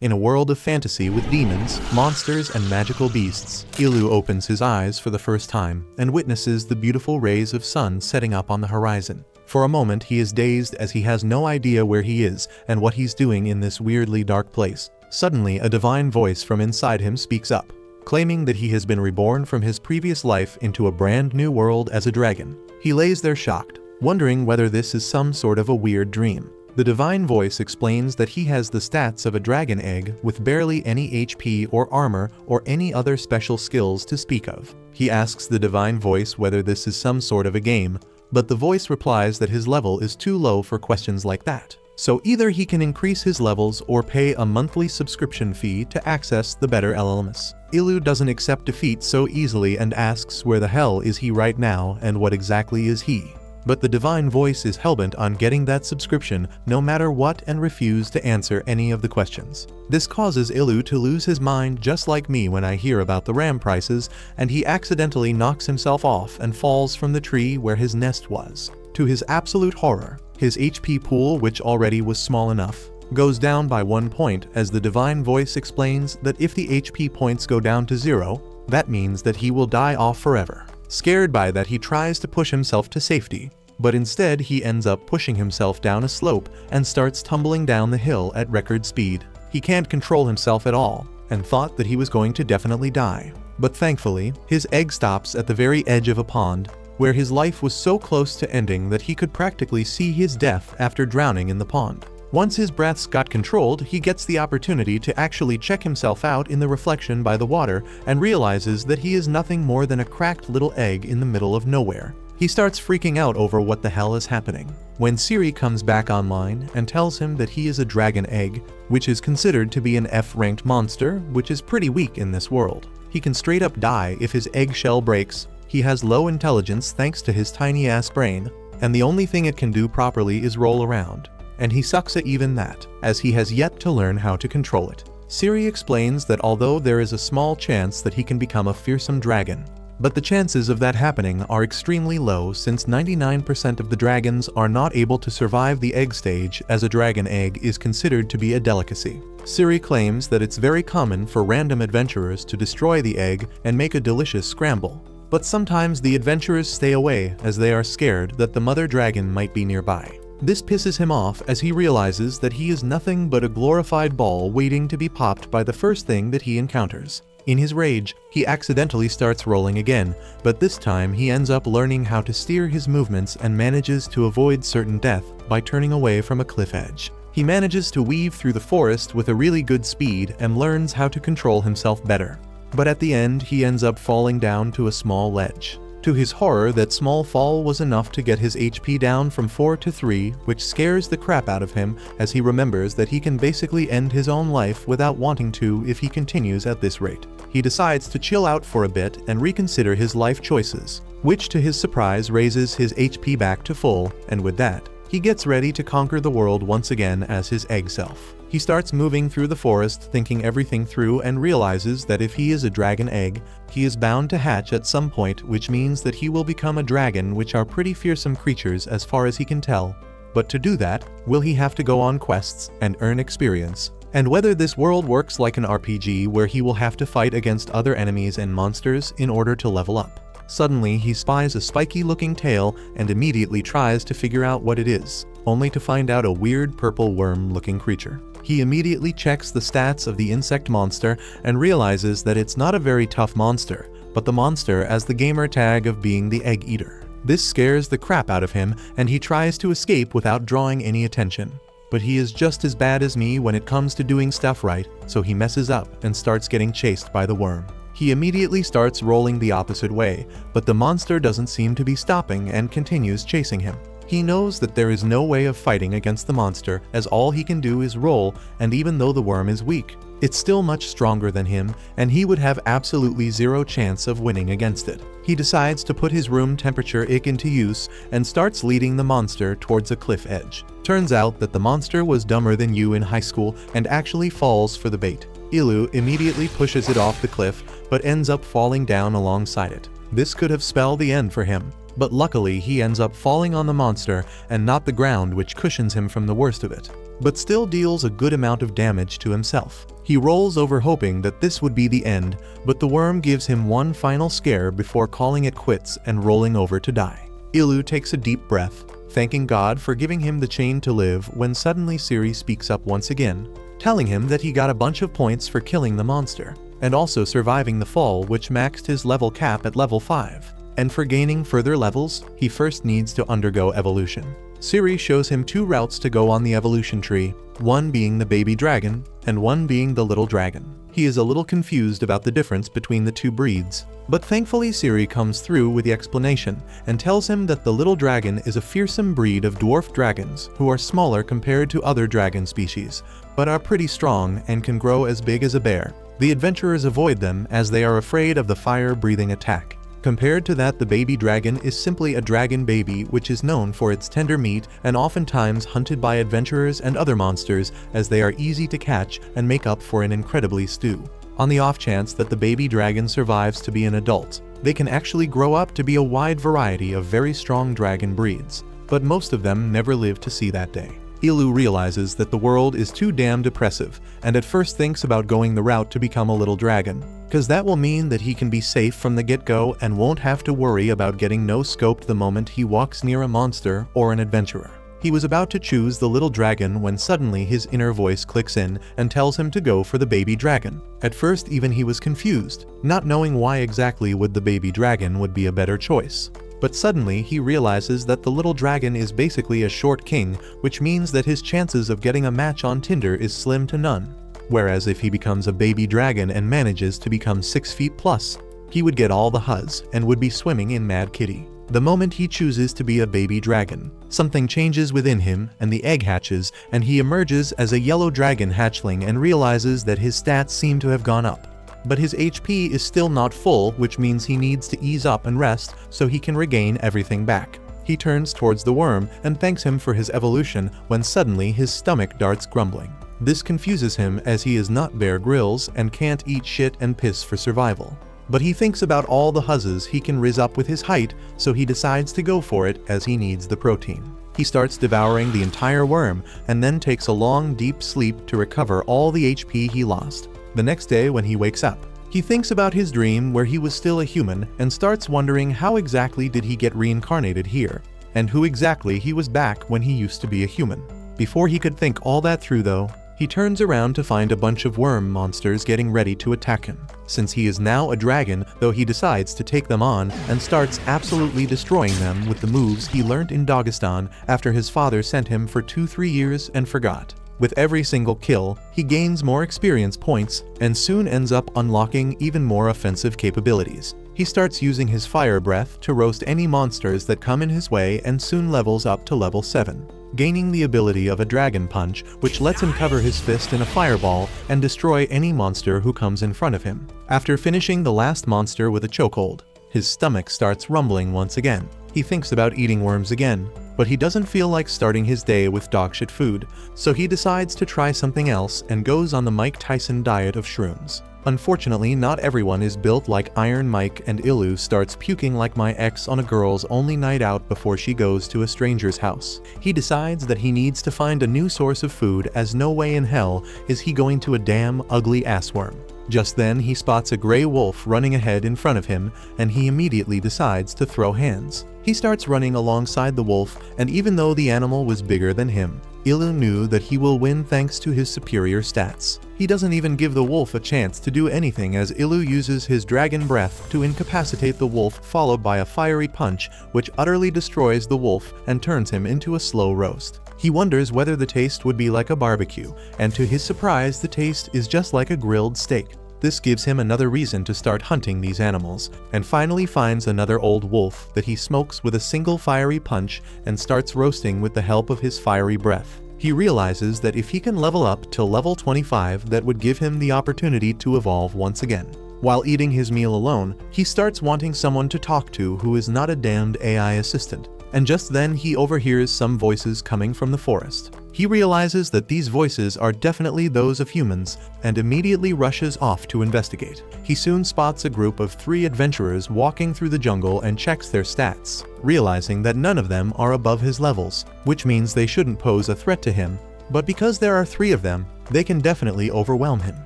In a world of fantasy with demons, monsters, and magical beasts, Ilu opens his eyes for the first time and witnesses the beautiful rays of sun setting up on the horizon. For a moment he is dazed as he has no idea where he is and what he's doing in this weirdly dark place. Suddenly, a divine voice from inside him speaks up, claiming that he has been reborn from his previous life into a brand new world as a dragon. He lays there shocked, wondering whether this is some sort of a weird dream. The divine voice explains that he has the stats of a dragon egg with barely any HP or armor or any other special skills to speak of. He asks the divine voice whether this is some sort of a game, but the voice replies that his level is too low for questions like that. So either he can increase his levels or pay a monthly subscription fee to access the better LLMs. Ilu doesn't accept defeat so easily and asks where the hell is he right now and what exactly is he. But the divine voice is hellbent on getting that subscription no matter what and refuses to answer any of the questions. This causes Ilu to lose his mind just like me when I hear about the RAM prices, and he accidentally knocks himself off and falls from the tree where his nest was. To his absolute horror, his HP pool, which already was small enough, goes down by 1 point as the divine voice explains that if the HP points go down to 0, that means that he will die off forever. Scared by that, he tries to push himself to safety, but instead he ends up pushing himself down a slope and starts tumbling down the hill at record speed. He can't control himself at all and thought that he was going to definitely die. But thankfully, his egg stops at the very edge of a pond, where his life was so close to ending that he could practically see his death after drowning in the pond. Once his breaths got controlled, he gets the opportunity to actually check himself out in the reflection by the water and realizes that he is nothing more than a cracked little egg in the middle of nowhere. He starts freaking out over what the hell is happening. When Siri comes back online and tells him that he is a dragon egg, which is considered to be an F-ranked monster, which is pretty weak in this world. He can straight up die if his eggshell breaks. He has low intelligence thanks to his tiny ass brain, and the only thing it can do properly is roll around. And he sucks at even that, as he has yet to learn how to control it. Siri explains that although there is a small chance that he can become a fearsome dragon, but the chances of that happening are extremely low since 99% of the dragons are not able to survive the egg stage, as a dragon egg is considered to be a delicacy. Siri claims that it's very common for random adventurers to destroy the egg and make a delicious scramble. But sometimes the adventurers stay away as they are scared that the mother dragon might be nearby. This pisses him off as he realizes that he is nothing but a glorified ball waiting to be popped by the first thing that he encounters. In his rage, he accidentally starts rolling again, but this time he ends up learning how to steer his movements and manages to avoid certain death by turning away from a cliff edge. He manages to weave through the forest with a really good speed and learns how to control himself better. But at the end, he ends up falling down to a small ledge. To his horror, that small fall was enough to get his HP down from 4 to 3, which scares the crap out of him as he remembers that he can basically end his own life without wanting to if he continues at this rate. He decides to chill out for a bit and reconsider his life choices, which to his surprise raises his HP back to full, and with that, he gets ready to conquer the world once again as his egg self. He starts moving through the forest, thinking everything through, and realizes that if he is a dragon egg, he is bound to hatch at some point, which means that he will become a dragon, which are pretty fearsome creatures as far as he can tell. But to do that, will he have to go on quests and earn experience? And whether this world works like an RPG where he will have to fight against other enemies and monsters in order to level up. Suddenly, he spies a spiky-looking tail and immediately tries to figure out what it is, only to find out a weird purple worm-looking creature. He immediately checks the stats of the insect monster and realizes that it's not a very tough monster, but the monster as the gamer tag of being the egg eater. This scares the crap out of him, and he tries to escape without drawing any attention. But he is just as bad as me when it comes to doing stuff right, so he messes up and starts getting chased by the worm. He immediately starts rolling the opposite way, but the monster doesn't seem to be stopping and continues chasing him. He knows that there is no way of fighting against the monster, as all he can do is roll, and even though the worm is weak, it's still much stronger than him, and he would have absolutely zero chance of winning against it. He decides to put his room temperature ick into use and starts leading the monster towards a cliff edge. Turns out that the monster was dumber than you in high school and actually falls for the bait. Ilu immediately pushes it off the cliff, but ends up falling down alongside it. This could have spelled the end for him, but luckily he ends up falling on the monster and not the ground, which cushions him from the worst of it. but still deals a good amount of damage to himself. He rolls over hoping that this would be the end, but the worm gives him one final scare before calling it quits and rolling over to die. Ilu takes a deep breath, thanking God for giving him the chain to live, when suddenly Ciri speaks up once again, telling him that he got a bunch of points for killing the monster, and also surviving the fall, which maxed his level cap at level 5. And for gaining further levels, he first needs to undergo evolution. Ciri shows him 2 routes to go on the evolution tree, one being the baby dragon, and one being the little dragon. He is a little confused about the difference between the 2 breeds, but thankfully Ciri comes through with the explanation and tells him that the little dragon is a fearsome breed of dwarf dragons who are smaller compared to other dragon species, but are pretty strong and can grow as big as a bear. The adventurers avoid them as they are afraid of the fire-breathing attack. Compared to that, the baby dragon is simply a dragon baby which is known for its tender meat and oftentimes hunted by adventurers and other monsters, as they are easy to catch and make up for an incredibly stew. On the off chance that the baby dragon survives to be an adult, they can actually grow up to be a wide variety of very strong dragon breeds, but most of them never live to see that day. Ilu realizes that the world is too damn depressive, and at first thinks about going the route to become a little dragon, cause that will mean that he can be safe from the get-go and won't have to worry about getting no-scoped the moment he walks near a monster or an adventurer. He was about to choose the little dragon when suddenly his inner voice clicks in and tells him to go for the baby dragon. At first even he was confused, not knowing why exactly would the baby dragon would be a better choice. But suddenly he realizes that the little dragon is basically a short king, which means that his chances of getting a match on Tinder is slim to none. Whereas if he becomes a baby dragon and manages to become 6 feet plus, he would get all the huzz and would be swimming in Mad Kitty. The moment he chooses to be a baby dragon, something changes within him and the egg hatches, and he emerges as a yellow dragon hatchling and realizes that his stats seem to have gone up. But his HP is still not full, which means he needs to ease up and rest so he can regain everything back. He turns towards the worm and thanks him for his evolution when suddenly his stomach darts grumbling. This confuses him as he is not Bear Grylls and can't eat shit and piss for survival. But he thinks about all the huzzes he can rizz up with his height, so he decides to go for it as he needs the protein. He starts devouring the entire worm and then takes a long deep sleep to recover all the HP he lost. The next day when he wakes up, he thinks about his dream where he was still a human and starts wondering how exactly did he get reincarnated here, and who exactly he was back when he used to be a human. Before he could think all that through though, he turns around to find a bunch of worm monsters getting ready to attack him. Since he is now a dragon, though, he decides to take them on and starts absolutely destroying them with the moves he learnt in Dagestan after his father sent him for 2-3 years and forgot. With every single kill, he gains more experience points and soon ends up unlocking even more offensive capabilities. He starts using his fire breath to roast any monsters that come in his way and soon levels up to level 7, gaining the ability of a dragon punch, which lets him cover his fist in a fireball and destroy any monster who comes in front of him. After finishing the last monster with a chokehold, his stomach starts rumbling once again. He thinks about eating worms again, but he doesn't feel like starting his day with dogshit food, so he decides to try something else and goes on the Mike Tyson diet of shrooms. Unfortunately, not everyone is built like Iron Mike, and Ilu starts puking like my ex on a girl's only night out before she goes to a stranger's house. He decides that he needs to find a new source of food, as no way in hell is he going to a damn ugly assworm. Just then he spots a gray wolf running ahead in front of him, and he immediately decides to throw hands. He starts running alongside the wolf, and even though the animal was bigger than him, Ilu knew that he will win thanks to his superior stats. He doesn't even give the wolf a chance to do anything, as Ilu uses his dragon breath to incapacitate the wolf, followed by a fiery punch which utterly destroys the wolf and turns him into a slow roast. He wonders whether the taste would be like a barbecue, and to his surprise the taste is just like a grilled steak. This gives him another reason to start hunting these animals, and finally finds another old wolf that he smokes with a single fiery punch and starts roasting with the help of his fiery breath. He realizes that if he can level up till level 25, that would give him the opportunity to evolve once again. While eating his meal alone, he starts wanting someone to talk to who is not a damned AI assistant. And just then he overhears some voices coming from the forest. He realizes that these voices are definitely those of humans and immediately rushes off to investigate. He soon spots a group of 3 adventurers walking through the jungle and checks their stats, realizing that none of them are above his levels, which means they shouldn't pose a threat to him. But because there are 3 of them, they can definitely overwhelm him.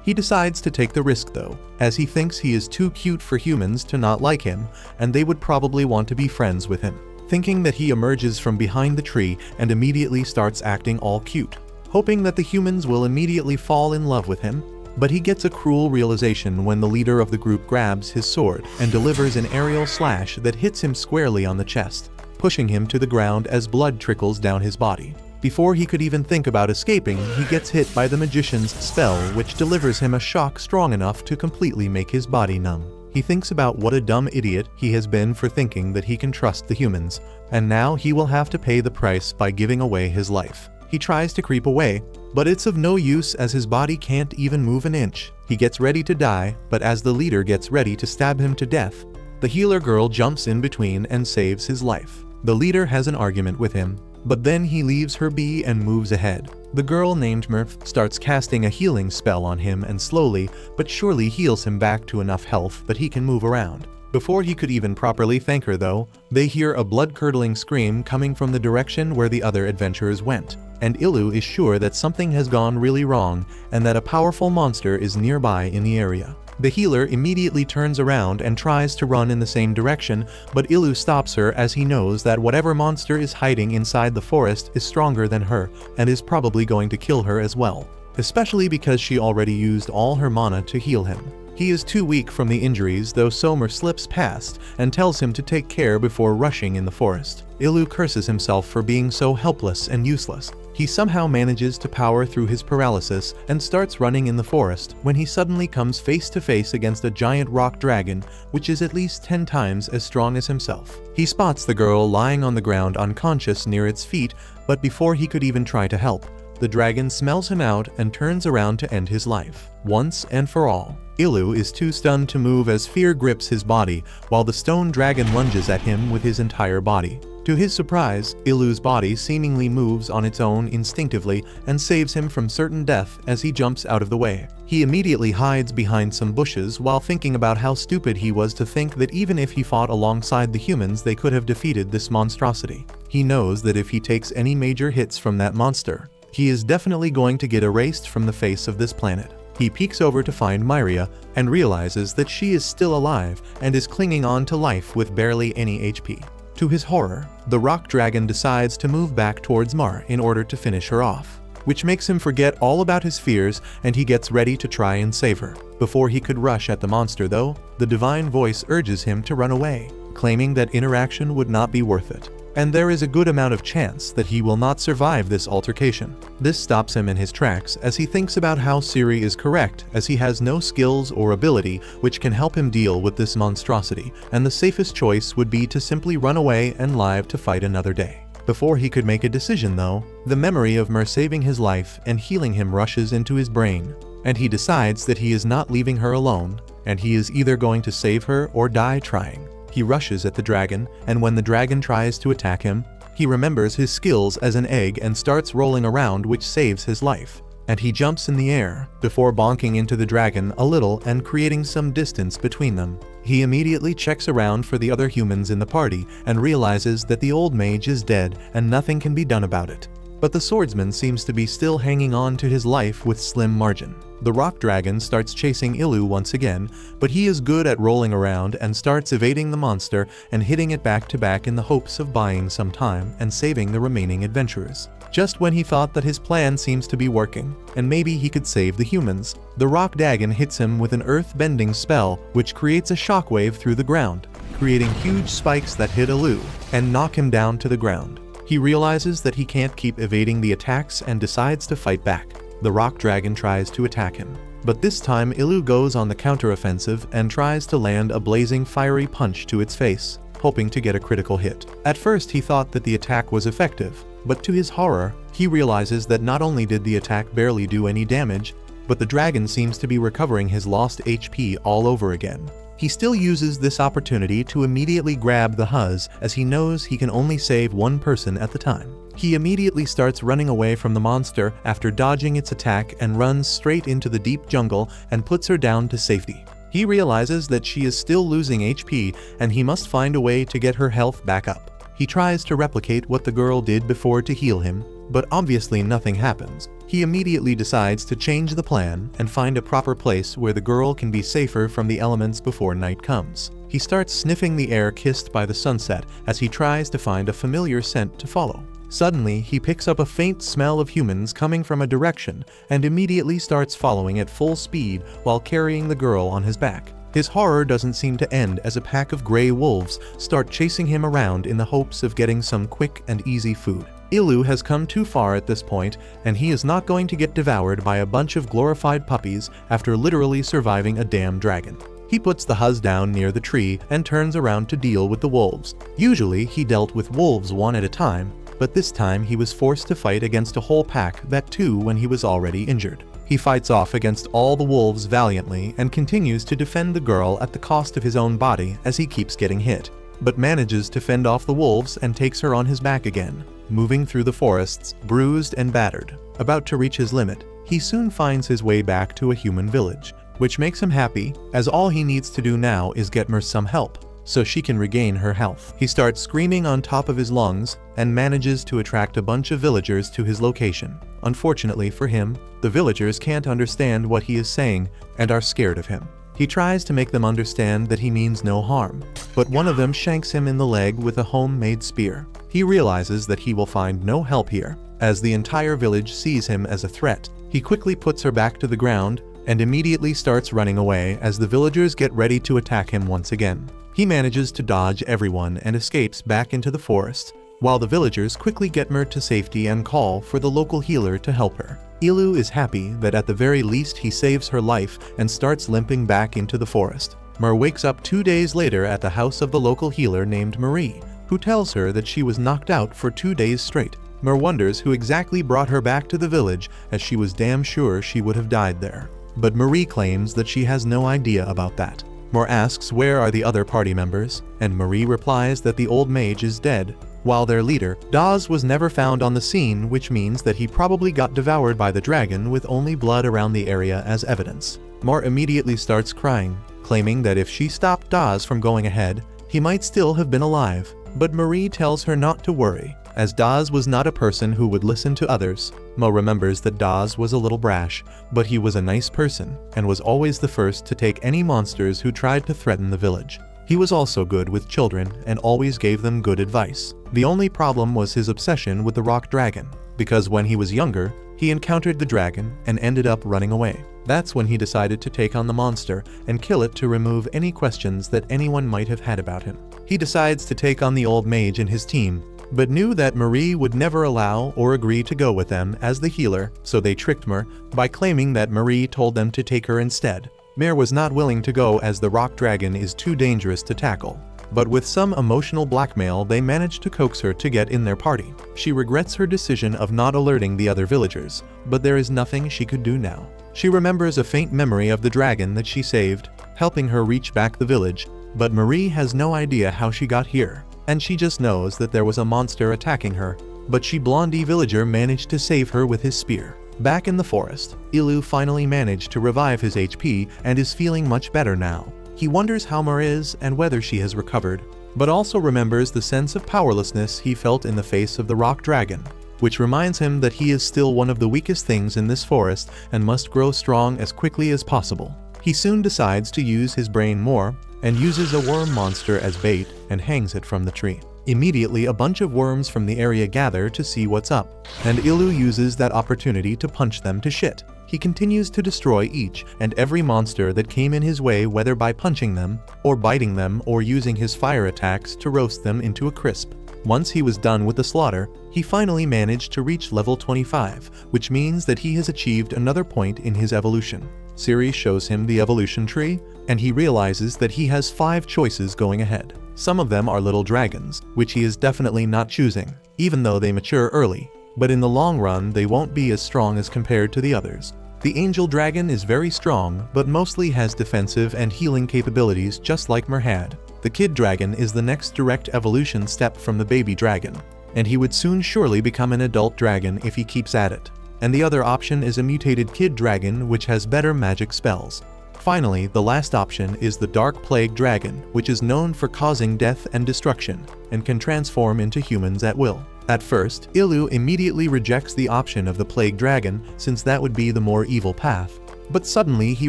He decides to take the risk though, as he thinks he is too cute for humans to not like him, and they would probably want to be friends with him. Thinking that, he emerges from behind the tree and immediately starts acting all cute, hoping that the humans will immediately fall in love with him. But he gets a cruel realization when the leader of the group grabs his sword and delivers an aerial slash that hits him squarely on the chest, pushing him to the ground as blood trickles down his body. Before he could even think about escaping, he gets hit by the magician's spell, which delivers him a shock strong enough to completely make his body numb. He thinks about what a dumb idiot he has been for thinking that he can trust the humans, and now he will have to pay the price by giving away his life. He tries to creep away, but it's of no use as his body can't even move an inch. He gets ready to die, but as the leader gets ready to stab him to death, the healer girl jumps in between and saves his life. The leader has an argument with him, but then he leaves her be and moves ahead. The girl named Murph starts casting a healing spell on him and slowly but surely heals him back to enough health that he can move around. Before he could even properly thank her though, they hear a blood-curdling scream coming from the direction where the other adventurers went, and Ilu is sure that something has gone really wrong and that a powerful monster is nearby in the area. The healer immediately turns around and tries to run in the same direction, but Ilu stops her as he knows that whatever monster is hiding inside the forest is stronger than her and is probably going to kill her as well, especially because she already used all her mana to heal him. He is too weak from the injuries, though Somer slips past and tells him to take care before rushing in the forest. Ilu curses himself for being so helpless and useless. He somehow manages to power through his paralysis and starts running in the forest when he suddenly comes face to face against a giant rock dragon, which is at least 10 times as strong as himself. He spots the girl lying on the ground unconscious near its feet, but before he could even try to help, the dragon smells him out and turns around to end his life, once and for all. Ilu is too stunned to move as fear grips his body, while the stone dragon lunges at him with his entire body. To his surprise, Ilu's body seemingly moves on its own instinctively and saves him from certain death as he jumps out of the way. He immediately hides behind some bushes while thinking about how stupid he was to think that even if he fought alongside the humans they could have defeated this monstrosity. He knows that if he takes any major hits from that monster, he is definitely going to get erased from the face of this planet. He peeks over to find Myria and realizes that she is still alive and is clinging on to life with barely any HP. To his horror, the rock dragon decides to move back towards Mar in order to finish her off, which makes him forget all about his fears and he gets ready to try and save her. Before he could rush at the monster though, the divine voice urges him to run away, claiming that interaction would not be worth it, and there is a good amount of chance that he will not survive this altercation. This stops him in his tracks as he thinks about how Siri is correct, as he has no skills or ability which can help him deal with this monstrosity, and the safest choice would be to simply run away and live to fight another day. Before he could make a decision though, the memory of Mer saving his life and healing him rushes into his brain, and he decides that he is not leaving her alone, and he is either going to save her or die trying. He rushes at the dragon, and when the dragon tries to attack him, he remembers his skills as an egg and starts rolling around, which saves his life. And he jumps in the air, before bonking into the dragon a little and creating some distance between them. He immediately checks around for the other humans in the party and realizes that the old mage is dead and nothing can be done about it. But the swordsman seems to be still hanging on to his life with slim margin. The rock dragon starts chasing Ilu once again, but he is good at rolling around and starts evading the monster and hitting it back to back in the hopes of buying some time and saving the remaining adventurers. Just when he thought that his plan seems to be working, and maybe he could save the humans, the rock dragon hits him with an earth-bending spell which creates a shockwave through the ground, creating huge spikes that hit Ilu and knock him down to the ground. He realizes that he can't keep evading the attacks and decides to fight back. The rock dragon tries to attack him, but this time Ilu goes on the counteroffensive and tries to land a blazing fiery punch to its face, hoping to get a critical hit. At first he thought that the attack was effective, but to his horror, he realizes that not only did the attack barely do any damage, but the dragon seems to be recovering his lost HP all over again. He still uses this opportunity to immediately grab the Huz, as he knows he can only save one person at the time. He immediately starts running away from the monster after dodging its attack and runs straight into the deep jungle and puts her down to safety. He realizes that she is still losing HP and he must find a way to get her health back up. He tries to replicate what the girl did before to heal him, but obviously nothing happens. He immediately decides to change the plan and find a proper place where the girl can be safer from the elements before night comes. He starts sniffing the air kissed by the sunset as he tries to find a familiar scent to follow. Suddenly, he picks up a faint smell of humans coming from a direction and immediately starts following at full speed while carrying the girl on his back. His horror doesn't seem to end as a pack of gray wolves start chasing him around in the hopes of getting some quick and easy food. Ilu has come too far at this point, and he is not going to get devoured by a bunch of glorified puppies after literally surviving a damn dragon. He puts the huzz down near the tree and turns around to deal with the wolves. Usually, he dealt with wolves one at a time, but this time he was forced to fight against a whole pack, that too when he was already injured. He fights off against all the wolves valiantly and continues to defend the girl at the cost of his own body as he keeps getting hit, but manages to fend off the wolves and takes her on his back again, moving through the forests, bruised and battered. About to reach his limit, he soon finds his way back to a human village, which makes him happy, as all he needs to do now is get Mer some help, so she can regain her health. He starts screaming on top of his lungs and manages to attract a bunch of villagers to his location. Unfortunately for him, the villagers can't understand what he is saying and are scared of him. He tries to make them understand that he means no harm, but one of them shanks him in the leg with a homemade spear. He realizes that he will find no help here, as the entire village sees him as a threat. He quickly puts her back to the ground and immediately starts running away as the villagers get ready to attack him once again. He manages to dodge everyone and escapes back into the forest, while the villagers quickly get Mer to safety and call for the local healer to help her. Ilu is happy that at the very least he saves her life and starts limping back into the forest. Mer wakes up 2 days later at the house of the local healer named Marie, who tells her that she was knocked out for 2 days straight. Mer wonders who exactly brought her back to the village, as she was damn sure she would have died there. But Marie claims that she has no idea about that. Mer asks where are the other party members, and Marie replies that the old mage is dead, while their leader, Daz, was never found on the scene, which means that he probably got devoured by the dragon with only blood around the area as evidence. Mer immediately starts crying, claiming that if she stopped Daz from going ahead, he might still have been alive. But Marie tells her not to worry, as Daz was not a person who would listen to others. Mer remembers that Daz was a little brash, but he was a nice person and was always the first to take any monsters who tried to threaten the village. He was also good with children and always gave them good advice. The only problem was his obsession with the rock dragon, because when he was younger, he encountered the dragon and ended up running away. That's when he decided to take on the monster and kill it to remove any questions that anyone might have had about him. He decides to take on the old mage and his team, but knew that Marie would never allow or agree to go with them as the healer, so they tricked Mer by claiming that Marie told them to take her instead. Mer was not willing to go as the rock dragon is too dangerous to tackle, but with some emotional blackmail they managed to coax her to get in their party. She regrets her decision of not alerting the other villagers, but there is nothing she could do now. She remembers a faint memory of the dragon that she saved, helping her reach back the village, but Marie has no idea how she got here, and she just knows that there was a monster attacking her, but she blondie villager managed to save her with his spear. Back in the forest, Ilu finally managed to revive his HP and is feeling much better now. He wonders how Mer is and whether she has recovered, but also remembers the sense of powerlessness he felt in the face of the rock dragon, which reminds him that he is still one of the weakest things in this forest and must grow strong as quickly as possible. He soon decides to use his brain more and uses a worm monster as bait and hangs it from the tree. Immediately, a bunch of worms from the area gather to see what's up, and Ilu uses that opportunity to punch them to shit. He continues to destroy each and every monster that came in his way, whether by punching them, or biting them, or using his fire attacks to roast them into a crisp. Once he was done with the slaughter, he finally managed to reach level 25, which means that he has achieved another point in his evolution. Siri shows him the evolution tree, and he realizes that he has 5 choices going ahead. Some of them are little dragons, which he is definitely not choosing, even though they mature early, but in the long run they won't be as strong as compared to the others. The angel dragon is very strong, but mostly has defensive and healing capabilities just like Mer had. The kid dragon is the next direct evolution step from the baby dragon, and he would soon surely become an adult dragon if he keeps at it. And the other option is a mutated kid dragon which has better magic spells. Finally, the last option is the Dark Plague Dragon, which is known for causing death and destruction, and can transform into humans at will. At first, Ilu immediately rejects the option of the plague dragon, since that would be the more evil path. But suddenly he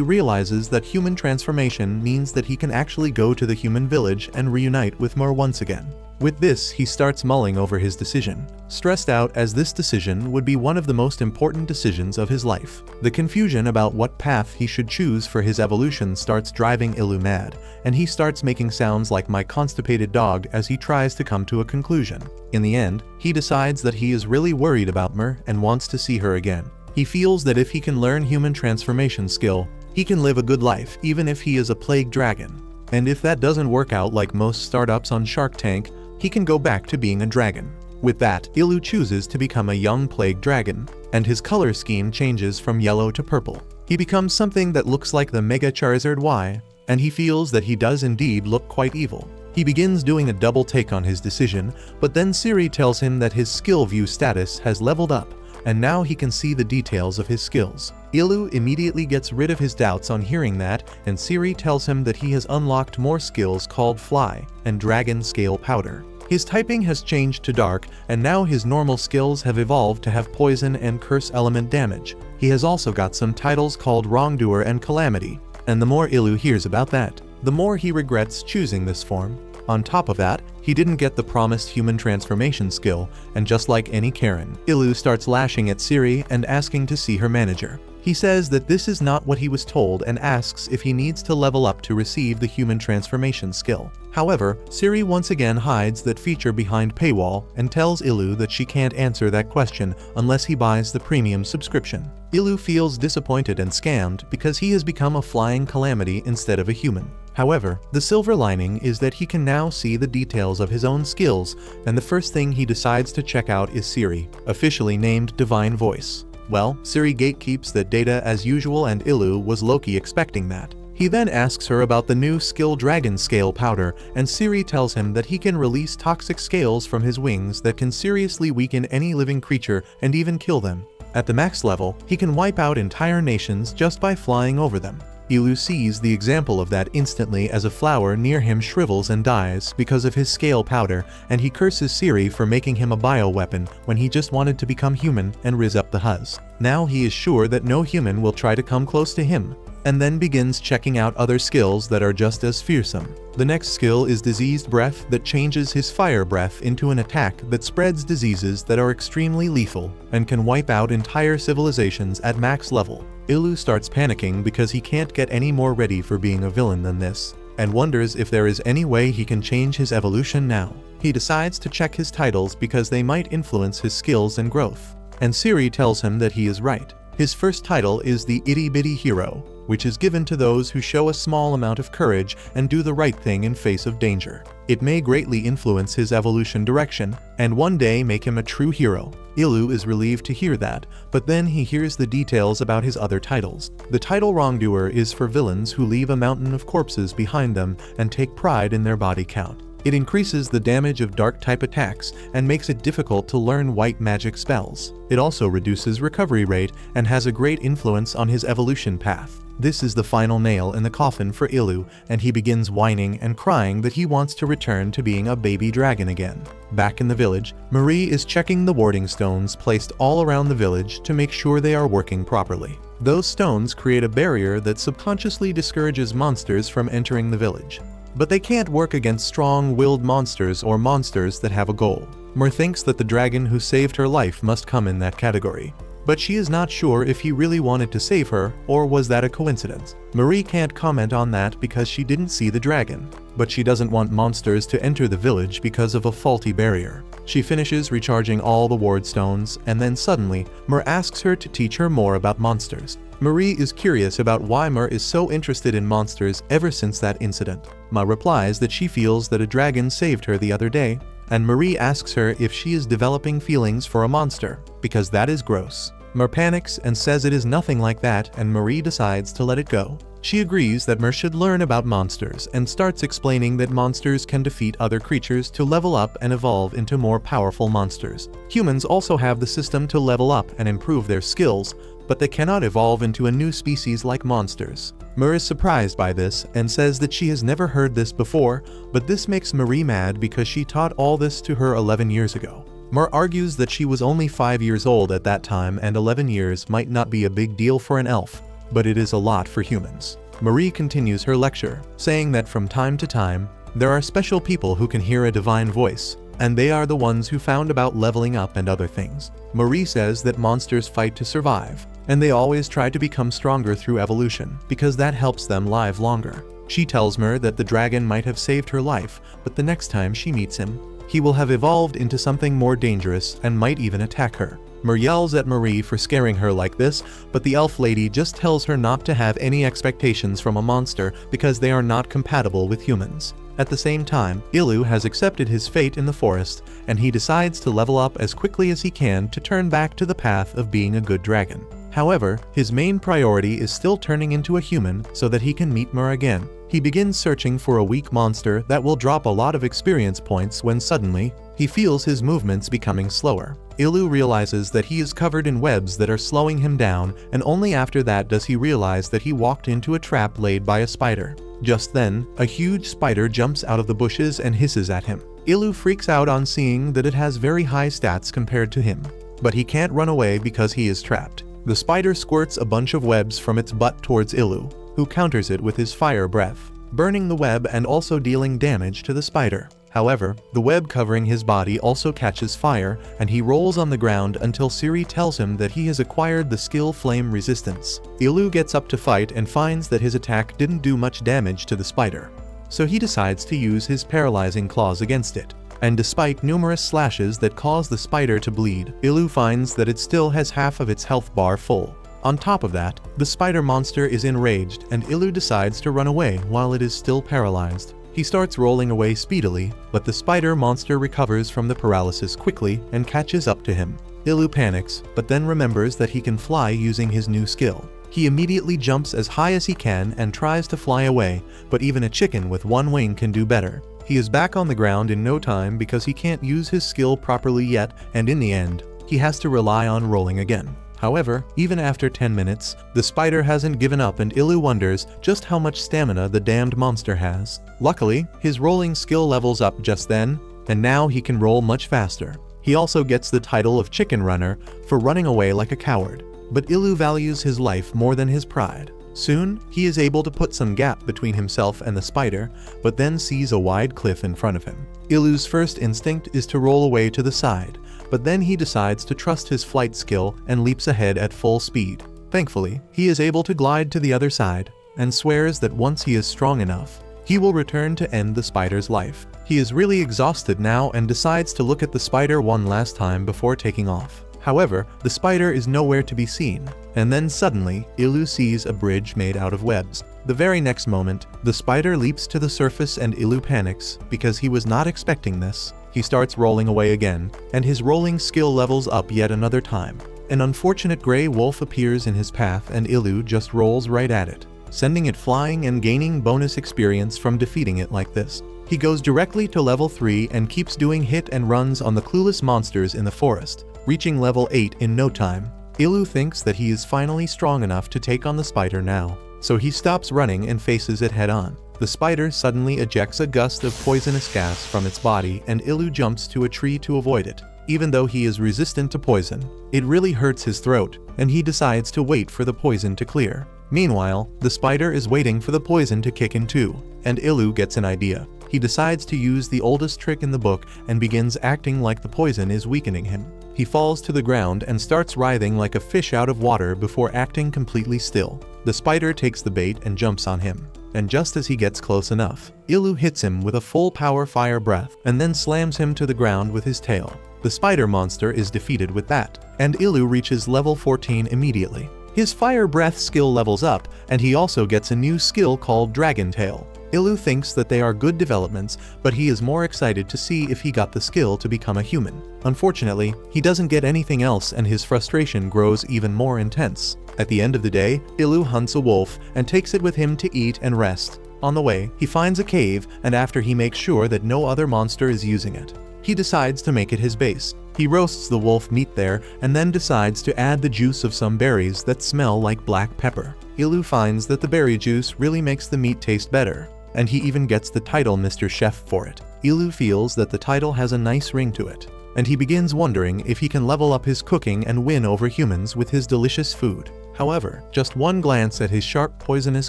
realizes that human transformation means that he can actually go to the human village and reunite with Mer once again. With this, he starts mulling over his decision, stressed out as this decision would be one of the most important decisions of his life. The confusion about what path he should choose for his evolution starts driving Ilu mad, and he starts making sounds like my constipated dog as he tries to come to a conclusion. In the end, he decides that he is really worried about Mer and wants to see her again. He feels that if he can learn human transformation skill, he can live a good life even if he is a plague dragon. And if that doesn't work out like most startups on Shark Tank, he can go back to being a dragon. With that, Ilu chooses to become a young plague dragon, and his color scheme changes from yellow to purple. He becomes something that looks like the Mega Charizard Y, and he feels that he does indeed look quite evil. He begins doing a double take on his decision, but then Siri tells him that his skill view status has leveled up, and now he can see the details of his skills. Ilu immediately gets rid of his doubts on hearing that, and Siri tells him that he has unlocked more skills called Fly and Dragon Scale Powder. His typing has changed to Dark, and now his normal skills have evolved to have Poison and Curse element damage. He has also got some titles called Wrongdoer and Calamity, and the more Ilu hears about that, the more he regrets choosing this form. On top of that, he didn't get the promised human transformation skill, and just like any Karen, Ilu starts lashing at Siri and asking to see her manager. He says that this is not what he was told and asks if he needs to level up to receive the human transformation skill. However, Siri once again hides that feature behind paywall and tells Ilu that she can't answer that question unless he buys the premium subscription. Ilu feels disappointed and scammed because he has become a flying calamity instead of a human. However, the silver lining is that he can now see the details of his own skills, and the first thing he decides to check out is Siri, officially named Divine Voice. Well, Siri gatekeeps that data as usual, and Ilu was low-key expecting that. He then asks her about the new skill Dragon Scale Powder, and Siri tells him that he can release toxic scales from his wings that can seriously weaken any living creature and even kill them. At the max level, he can wipe out entire nations just by flying over them. Ilu sees the example of that instantly as a flower near him shrivels and dies because of his scale powder, and he curses Siri for making him a bioweapon when he just wanted to become human and rizz up the huzz. Now he is sure that no human will try to come close to him, and then begins checking out other skills that are just as fearsome. The next skill is Diseased Breath that changes his fire breath into an attack that spreads diseases that are extremely lethal and can wipe out entire civilizations at max level. Ilu starts panicking because he can't get any more ready for being a villain than this, and wonders if there is any way he can change his evolution now. He decides to check his titles because they might influence his skills and growth, and Siri tells him that he is right. His first title is the Itty Bitty Hero, which is given to those who show a small amount of courage and do the right thing in face of danger. It may greatly influence his evolution direction, and one day make him a true hero. Ilu is relieved to hear that, but then he hears the details about his other titles. The title Wrongdoer is for villains who leave a mountain of corpses behind them and take pride in their body count. It increases the damage of dark-type attacks and makes it difficult to learn white magic spells. It also reduces recovery rate and has a great influence on his evolution path. This is the final nail in the coffin for Ilu, and he begins whining and crying that he wants to return to being a baby dragon again. Back in the village, Marie is checking the warding stones placed all around the village to make sure they are working properly. Those stones create a barrier that subconsciously discourages monsters from entering the village. But they can't work against strong-willed monsters or monsters that have a goal. Mer thinks that the dragon who saved her life must come in that category, but she is not sure if he really wanted to save her or was that a coincidence. Marie can't comment on that because she didn't see the dragon, but she doesn't want monsters to enter the village because of a faulty barrier. She finishes recharging all the ward stones, and then suddenly, Mer asks her to teach her more about monsters. Marie is curious about why Mer is so interested in monsters ever since that incident. Ma replies that she feels that a dragon saved her the other day, and Marie asks her if she is developing feelings for a monster, because that is gross. Mer panics and says it is nothing like that, and Marie decides to let it go. She agrees that Mer should learn about monsters and starts explaining that monsters can defeat other creatures to level up and evolve into more powerful monsters. Humans also have the system to level up and improve their skills, but they cannot evolve into a new species like monsters. Mer is surprised by this and says that she has never heard this before, but this makes Marie mad because she taught all this to her 11 years ago. Mer argues that she was only 5 years old at that time and 11 years might not be a big deal for an elf, but it is a lot for humans. Marie continues her lecture, saying that from time to time, there are special people who can hear a divine voice, and they are the ones who found about leveling up and other things. Marie says that monsters fight to survive, and they always try to become stronger through evolution, because that helps them live longer. She tells Mer that the dragon might have saved her life, but the next time she meets him, he will have evolved into something more dangerous and might even attack her. Mer yells at Marie for scaring her like this, but the elf lady just tells her not to have any expectations from a monster because they are not compatible with humans. At the same time, Ilu has accepted his fate in the forest, and he decides to level up as quickly as he can to turn back to the path of being a good dragon. However, his main priority is still turning into a human so that he can meet Mer again. He begins searching for a weak monster that will drop a lot of experience points when suddenly, he feels his movements becoming slower. Ilu realizes that he is covered in webs that are slowing him down, and only after that does he realize that he walked into a trap laid by a spider. Just then, a huge spider jumps out of the bushes and hisses at him. Ilu freaks out on seeing that it has very high stats compared to him, but he can't run away because he is trapped. The spider squirts a bunch of webs from its butt towards Ilu, who counters it with his fire breath, burning the web and also dealing damage to the spider. However, the web covering his body also catches fire, and he rolls on the ground until Ciri tells him that he has acquired the skill Flame Resistance. Ilu gets up to fight and finds that his attack didn't do much damage to the spider, so he decides to use his paralyzing claws against it. And despite numerous slashes that cause the spider to bleed, Ilu finds that it still has half of its health bar full. On top of that, the spider monster is enraged and Ilu decides to run away while it is still paralyzed. He starts rolling away speedily, but the spider monster recovers from the paralysis quickly and catches up to him. Ilu panics, but then remembers that he can fly using his new skill. He immediately jumps as high as he can and tries to fly away, but even a chicken with one wing can do better. He is back on the ground in no time because he can't use his skill properly yet, and in the end, he has to rely on rolling again. However, even after 10 minutes, the spider hasn't given up and Ilu wonders just how much stamina the damned monster has. Luckily, his rolling skill levels up just then, and now he can roll much faster. He also gets the title of Chicken Runner for running away like a coward. But Ilu values his life more than his pride. Soon, he is able to put some gap between himself and the spider, but then sees a wide cliff in front of him. Ilu's first instinct is to roll away to the side, but then he decides to trust his flight skill and leaps ahead at full speed. Thankfully, he is able to glide to the other side, and swears that once he is strong enough, he will return to end the spider's life. He is really exhausted now and decides to look at the spider one last time before taking off. However, the spider is nowhere to be seen, and then suddenly, Ilu sees a bridge made out of webs. The very next moment, the spider leaps to the surface and Ilu panics because he was not expecting this. He starts rolling away again, and his rolling skill levels up yet another time. An unfortunate gray wolf appears in his path and Ilu just rolls right at it, sending it flying and gaining bonus experience from defeating it like this. He goes directly to level 3 and keeps doing hit and runs on the clueless monsters in the forest, reaching level 8 in no time. Ilu thinks that he is finally strong enough to take on the spider now, so he stops running and faces it head-on. The spider suddenly ejects a gust of poisonous gas from its body and Ilu jumps to a tree to avoid it. Even though he is resistant to poison, it really hurts his throat, and he decides to wait for the poison to clear. Meanwhile, the spider is waiting for the poison to kick in too, and Ilu gets an idea. He decides to use the oldest trick in the book and begins acting like the poison is weakening him. He falls to the ground and starts writhing like a fish out of water before acting completely still. The spider takes the bait and jumps on him, and just as he gets close enough, Ilu hits him with a full power fire breath and then slams him to the ground with his tail. The spider monster is defeated with that, and Ilu reaches level 14 immediately. His fire breath skill levels up, and he also gets a new skill called Dragon Tail. Ilu thinks that they are good developments, but he is more excited to see if he got the skill to become a human. Unfortunately, he doesn't get anything else and his frustration grows even more intense. At the end of the day, Ilu hunts a wolf and takes it with him to eat and rest. On the way, he finds a cave, and after he makes sure that no other monster is using it, he decides to make it his base. He roasts the wolf meat there and then decides to add the juice of some berries that smell like black pepper. Ilu finds that the berry juice really makes the meat taste better, and he even gets the title Mr. Chef for it. Ilu feels that the title has a nice ring to it, and he begins wondering if he can level up his cooking and win over humans with his delicious food. However, just one glance at his sharp poisonous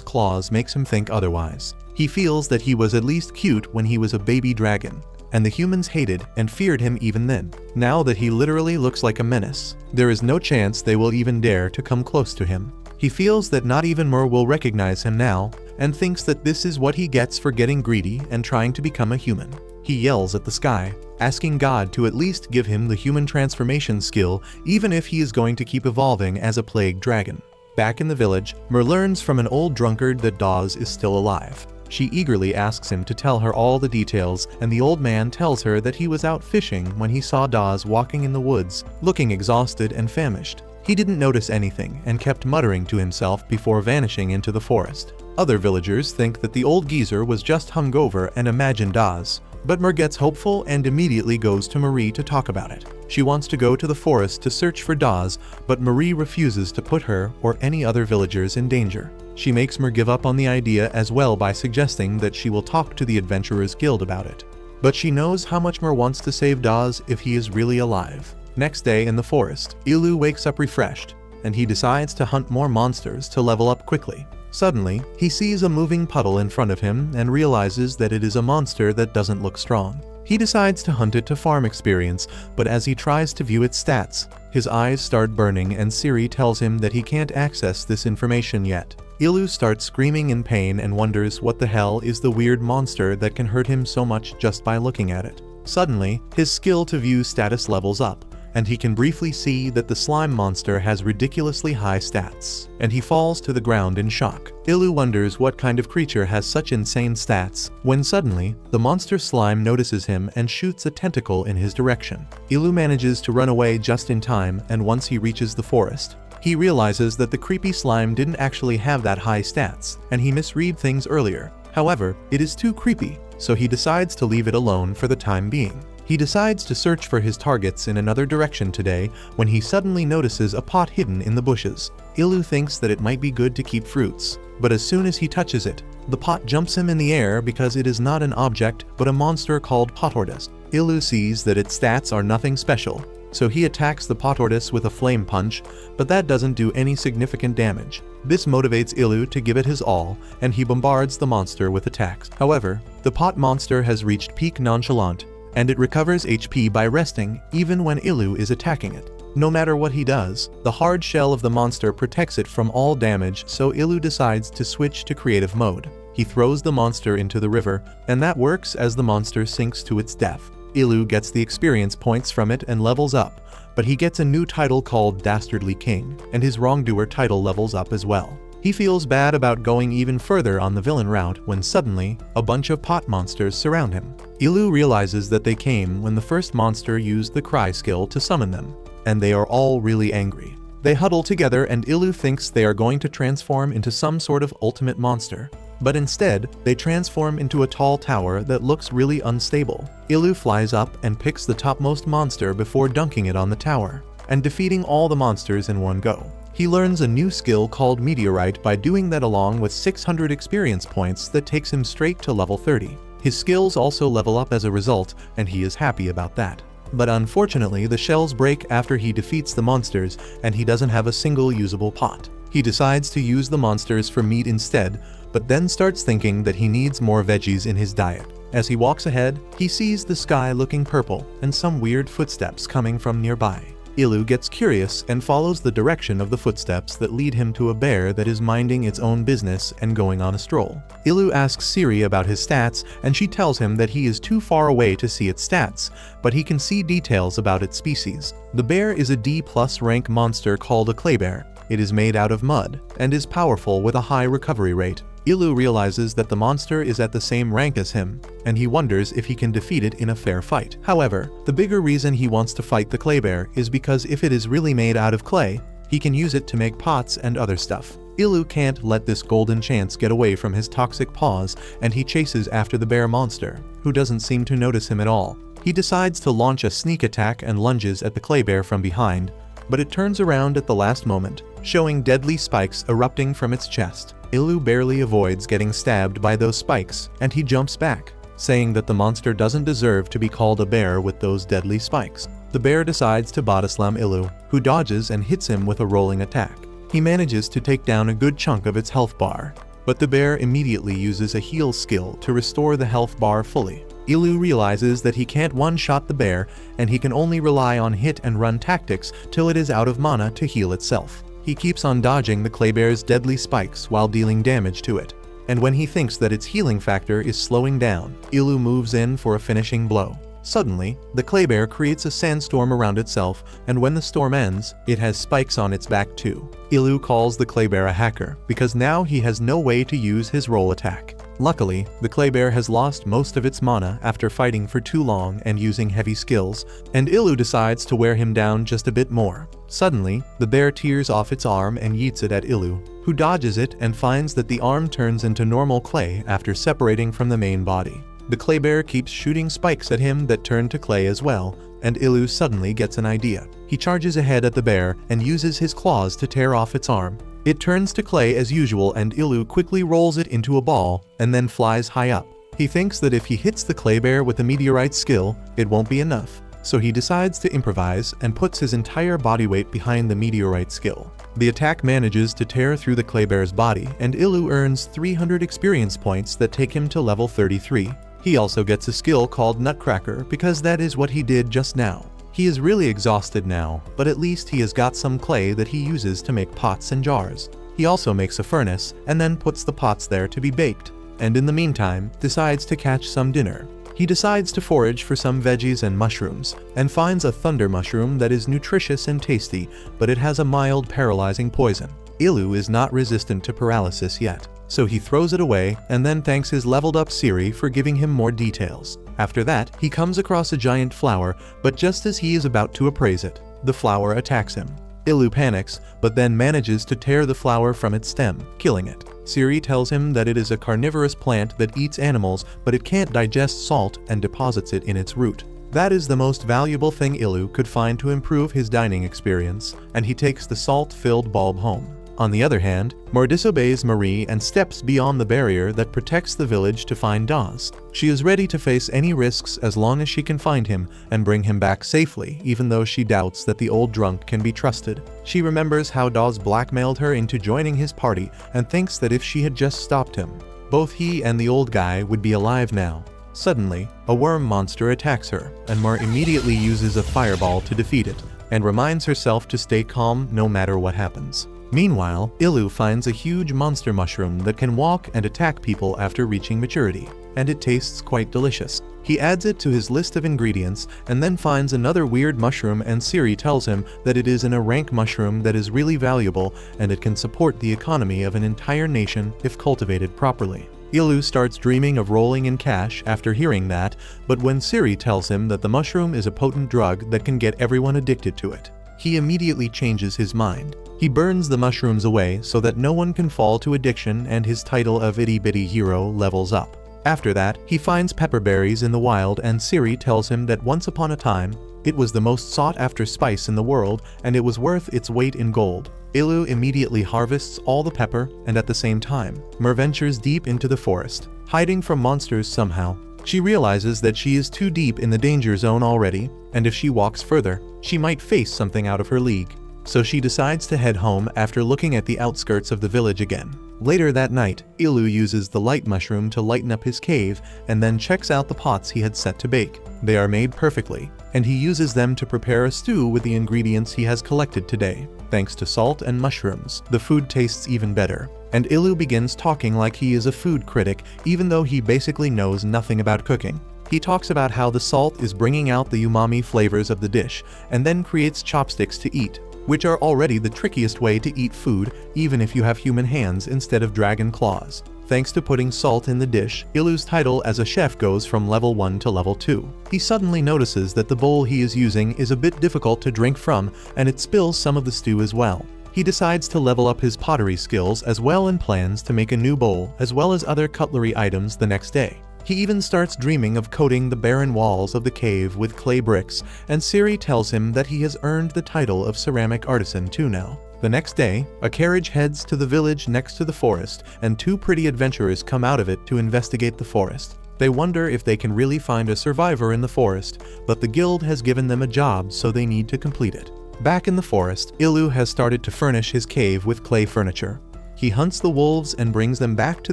claws makes him think otherwise. He feels that he was at least cute when he was a baby dragon, and the humans hated and feared him even then. Now that he literally looks like a menace, there is no chance they will even dare to come close to him. He feels that not even Mer will recognize him now, and thinks that this is what he gets for getting greedy and trying to become a human. He yells at the sky, asking God to at least give him the human transformation skill, even if he is going to keep evolving as a plague dragon. Back in the village, Mer learns from an old drunkard that Dawes is still alive. She eagerly asks him to tell her all the details, and the old man tells her that he was out fishing when he saw Dawes walking in the woods, looking exhausted and famished. He didn't notice anything and kept muttering to himself before vanishing into the forest. Other villagers think that the old geezer was just hungover and imagined Dawes, but Mer gets hopeful and immediately goes to Marie to talk about it. She wants to go to the forest to search for Dawes, but Marie refuses to put her or any other villagers in danger. She makes Mer give up on the idea as well by suggesting that she will talk to the Adventurers Guild about it. But she knows how much Mer wants to save Dawes if he is really alive. Next day in the forest, Ilu wakes up refreshed, and he decides to hunt more monsters to level up quickly. Suddenly, he sees a moving puddle in front of him and realizes that it is a monster that doesn't look strong. He decides to hunt it to farm experience, but as he tries to view its stats, his eyes start burning and Siri tells him that he can't access this information yet. Ilu starts screaming in pain and wonders what the hell is the weird monster that can hurt him so much just by looking at it. Suddenly, his skill to view status levels up, and he can briefly see that the slime monster has ridiculously high stats, and he falls to the ground in shock. Ilu wonders what kind of creature has such insane stats, when suddenly, the monster slime notices him and shoots a tentacle in his direction. Ilu manages to run away just in time, and once he reaches the forest, he realizes that the creepy slime didn't actually have that high stats, and he misread things earlier. However, it is too creepy, so he decides to leave it alone for the time being. He decides to search for his targets in another direction today when he suddenly notices a pot hidden in the bushes. Ilu thinks that it might be good to keep fruits, but as soon as he touches it, the pot jumps him in the air because it is not an object but a monster called Potortus. Ilu sees that its stats are nothing special, so he attacks the Potortus with a flame punch, but that doesn't do any significant damage. This motivates Ilu to give it his all, and he bombards the monster with attacks. However, the pot monster has reached peak nonchalant, and it recovers HP by resting even when Ilu is attacking it. No matter what he does, the hard shell of the monster protects it from all damage, so Ilu decides to switch to creative mode. He throws the monster into the river, and that works as the monster sinks to its death. Ilu gets the experience points from it and levels up, but he gets a new title called Dastardly King, and his wrongdoer title levels up as well. He feels bad about going even further on the villain route when suddenly, a bunch of pot monsters surround him. Ilu realizes that they came when the first monster used the cry skill to summon them, and they are all really angry. They huddle together and Ilu thinks they are going to transform into some sort of ultimate monster. But instead, they transform into a tall tower that looks really unstable. Ilu flies up and picks the topmost monster before dunking it on the tower, and defeating all the monsters in one go. He learns a new skill called Meteorite by doing that along with 600 experience points that takes him straight to level 30. His skills also level up as a result, and he is happy about that. But unfortunately, the shells break after he defeats the monsters, and he doesn't have a single usable pot. He decides to use the monsters for meat instead, but then starts thinking that he needs more veggies in his diet. As he walks ahead, he sees the sky looking purple and some weird footsteps coming from nearby. Ilu gets curious and follows the direction of the footsteps that lead him to a bear that is minding its own business and going on a stroll. Ilu asks Siri about his stats, and she tells him that he is too far away to see its stats, but he can see details about its species. The bear is a D+ rank monster called a clay bear. It is made out of mud, and is powerful with a high recovery rate. Ilu realizes that the monster is at the same rank as him, and he wonders if he can defeat it in a fair fight. However, the bigger reason he wants to fight the clay bear is because if it is really made out of clay, he can use it to make pots and other stuff. Ilu can't let this golden chance get away from his toxic paws, and he chases after the bear monster, who doesn't seem to notice him at all. He decides to launch a sneak attack and lunges at the clay bear from behind, but it turns around at the last moment, showing deadly spikes erupting from its chest. Ilu barely avoids getting stabbed by those spikes, and he jumps back. saying that the monster doesn't deserve to be called a bear with those deadly spikes. The bear decides to body slam Ilu, who dodges and hits him with a rolling attack. He manages to take down a good chunk of its health bar, but the bear immediately uses a heal skill to restore the health bar fully. Ilu realizes that he can't one-shot the bear, and he can only rely on hit and run tactics till it is out of mana to heal itself. He keeps on dodging the clay bear's deadly spikes while dealing damage to it, and when he thinks that its healing factor is slowing down, Ilu moves in for a finishing blow. Suddenly, the clay bear creates a sandstorm around itself, and when the storm ends, it has spikes on its back too. Ilu calls the clay bear a hacker, because now he has no way to use his roll attack. Luckily, the clay bear has lost most of its mana after fighting for too long and using heavy skills, and Ilu decides to wear him down just a bit more. Suddenly, the bear tears off its arm and yeets it at Ilu, who dodges it and finds that the arm turns into normal clay after separating from the main body. The clay bear keeps shooting spikes at him that turn to clay as well, and Ilu suddenly gets an idea. He charges ahead at the bear and uses his claws to tear off its arm. It turns to clay as usual, and Ilu quickly rolls it into a ball and then flies high up. He thinks that if he hits the clay bear with a meteorite skill, it won't be enough, so he decides to improvise and puts his entire body weight behind the meteorite skill. The attack manages to tear through the clay bear's body, and Ilu earns 300 experience points that take him to level 33. He also gets a skill called Nutcracker because that is what he did just now. He is really exhausted now, but at least he has got some clay that he uses to make pots and jars. He also makes a furnace and then puts the pots there to be baked, and in the meantime decides to catch some dinner. He decides to forage for some veggies and mushrooms, and finds a thunder mushroom that is nutritious and tasty, but it has a mild paralyzing poison. Ilu is not resistant to paralysis yet, so he throws it away and then thanks his leveled up Siri for giving him more details. After that, he comes across a giant flower, but just as he is about to appraise it, the flower attacks him. Ilu panics, but then manages to tear the flower from its stem, killing it. Siri tells him that it is a carnivorous plant that eats animals, but it can't digest salt and deposits it in its root. That is the most valuable thing Ilu could find to improve his dining experience, and he takes the salt-filled bulb home. On the other hand, Mor disobeys Marie and steps beyond the barrier that protects the village to find Dawes. She is ready to face any risks as long as she can find him and bring him back safely, even though she doubts that the old drunk can be trusted. She remembers how Dawes blackmailed her into joining his party and thinks that if she had just stopped him, both he and the old guy would be alive now. Suddenly, a worm monster attacks her, and Mor immediately uses a fireball to defeat it, and reminds herself to stay calm no matter what happens. Meanwhile, Ilu finds a huge monster mushroom that can walk and attack people after reaching maturity, and it tastes quite delicious. He adds it to his list of ingredients and then finds another weird mushroom, and Siri tells him that it is a rank mushroom that is really valuable and it can support the economy of an entire nation if cultivated properly. Ilu starts dreaming of rolling in cash after hearing that, but when Siri tells him that the mushroom is a potent drug that can get everyone addicted to it, he immediately changes his mind. He burns the mushrooms away so that no one can fall to addiction, and his title of itty bitty hero levels up. After that, he finds pepperberries in the wild, and Siri tells him that once upon a time, it was the most sought after spice in the world and it was worth its weight in gold. Ilu immediately harvests all the pepper, and at the same time, Mor ventures deep into the forest, hiding from monsters somehow. She realizes that she is too deep in the danger zone already, and if she walks further, she might face something out of her league. So she decides to head home after looking at the outskirts of the village again. Later that night, Ilu uses the light mushroom to lighten up his cave and then checks out the pots he had set to bake. They are made perfectly, and he uses them to prepare a stew with the ingredients he has collected today. Thanks to salt and mushrooms, the food tastes even better, and Ilu begins talking like he is a food critic even though he basically knows nothing about cooking. He talks about how the salt is bringing out the umami flavors of the dish and then creates chopsticks to eat, which are already the trickiest way to eat food even if you have human hands instead of dragon claws. Thanks to putting salt in the dish, Ilu's title as a chef goes from level 1 to level 2. He suddenly notices that the bowl he is using is a bit difficult to drink from, and it spills some of the stew as well. He decides to level up his pottery skills as well and plans to make a new bowl as well as other cutlery items the next day. He even starts dreaming of coating the barren walls of the cave with clay bricks, and Siri tells him that he has earned the title of ceramic artisan too now. The next day, a carriage heads to the village next to the forest, and two pretty adventurers come out of it to investigate the forest. They wonder if they can really find a survivor in the forest, but the guild has given them a job, so they need to complete it. Back in the forest, Ilu has started to furnish his cave with clay furniture. He hunts the wolves and brings them back to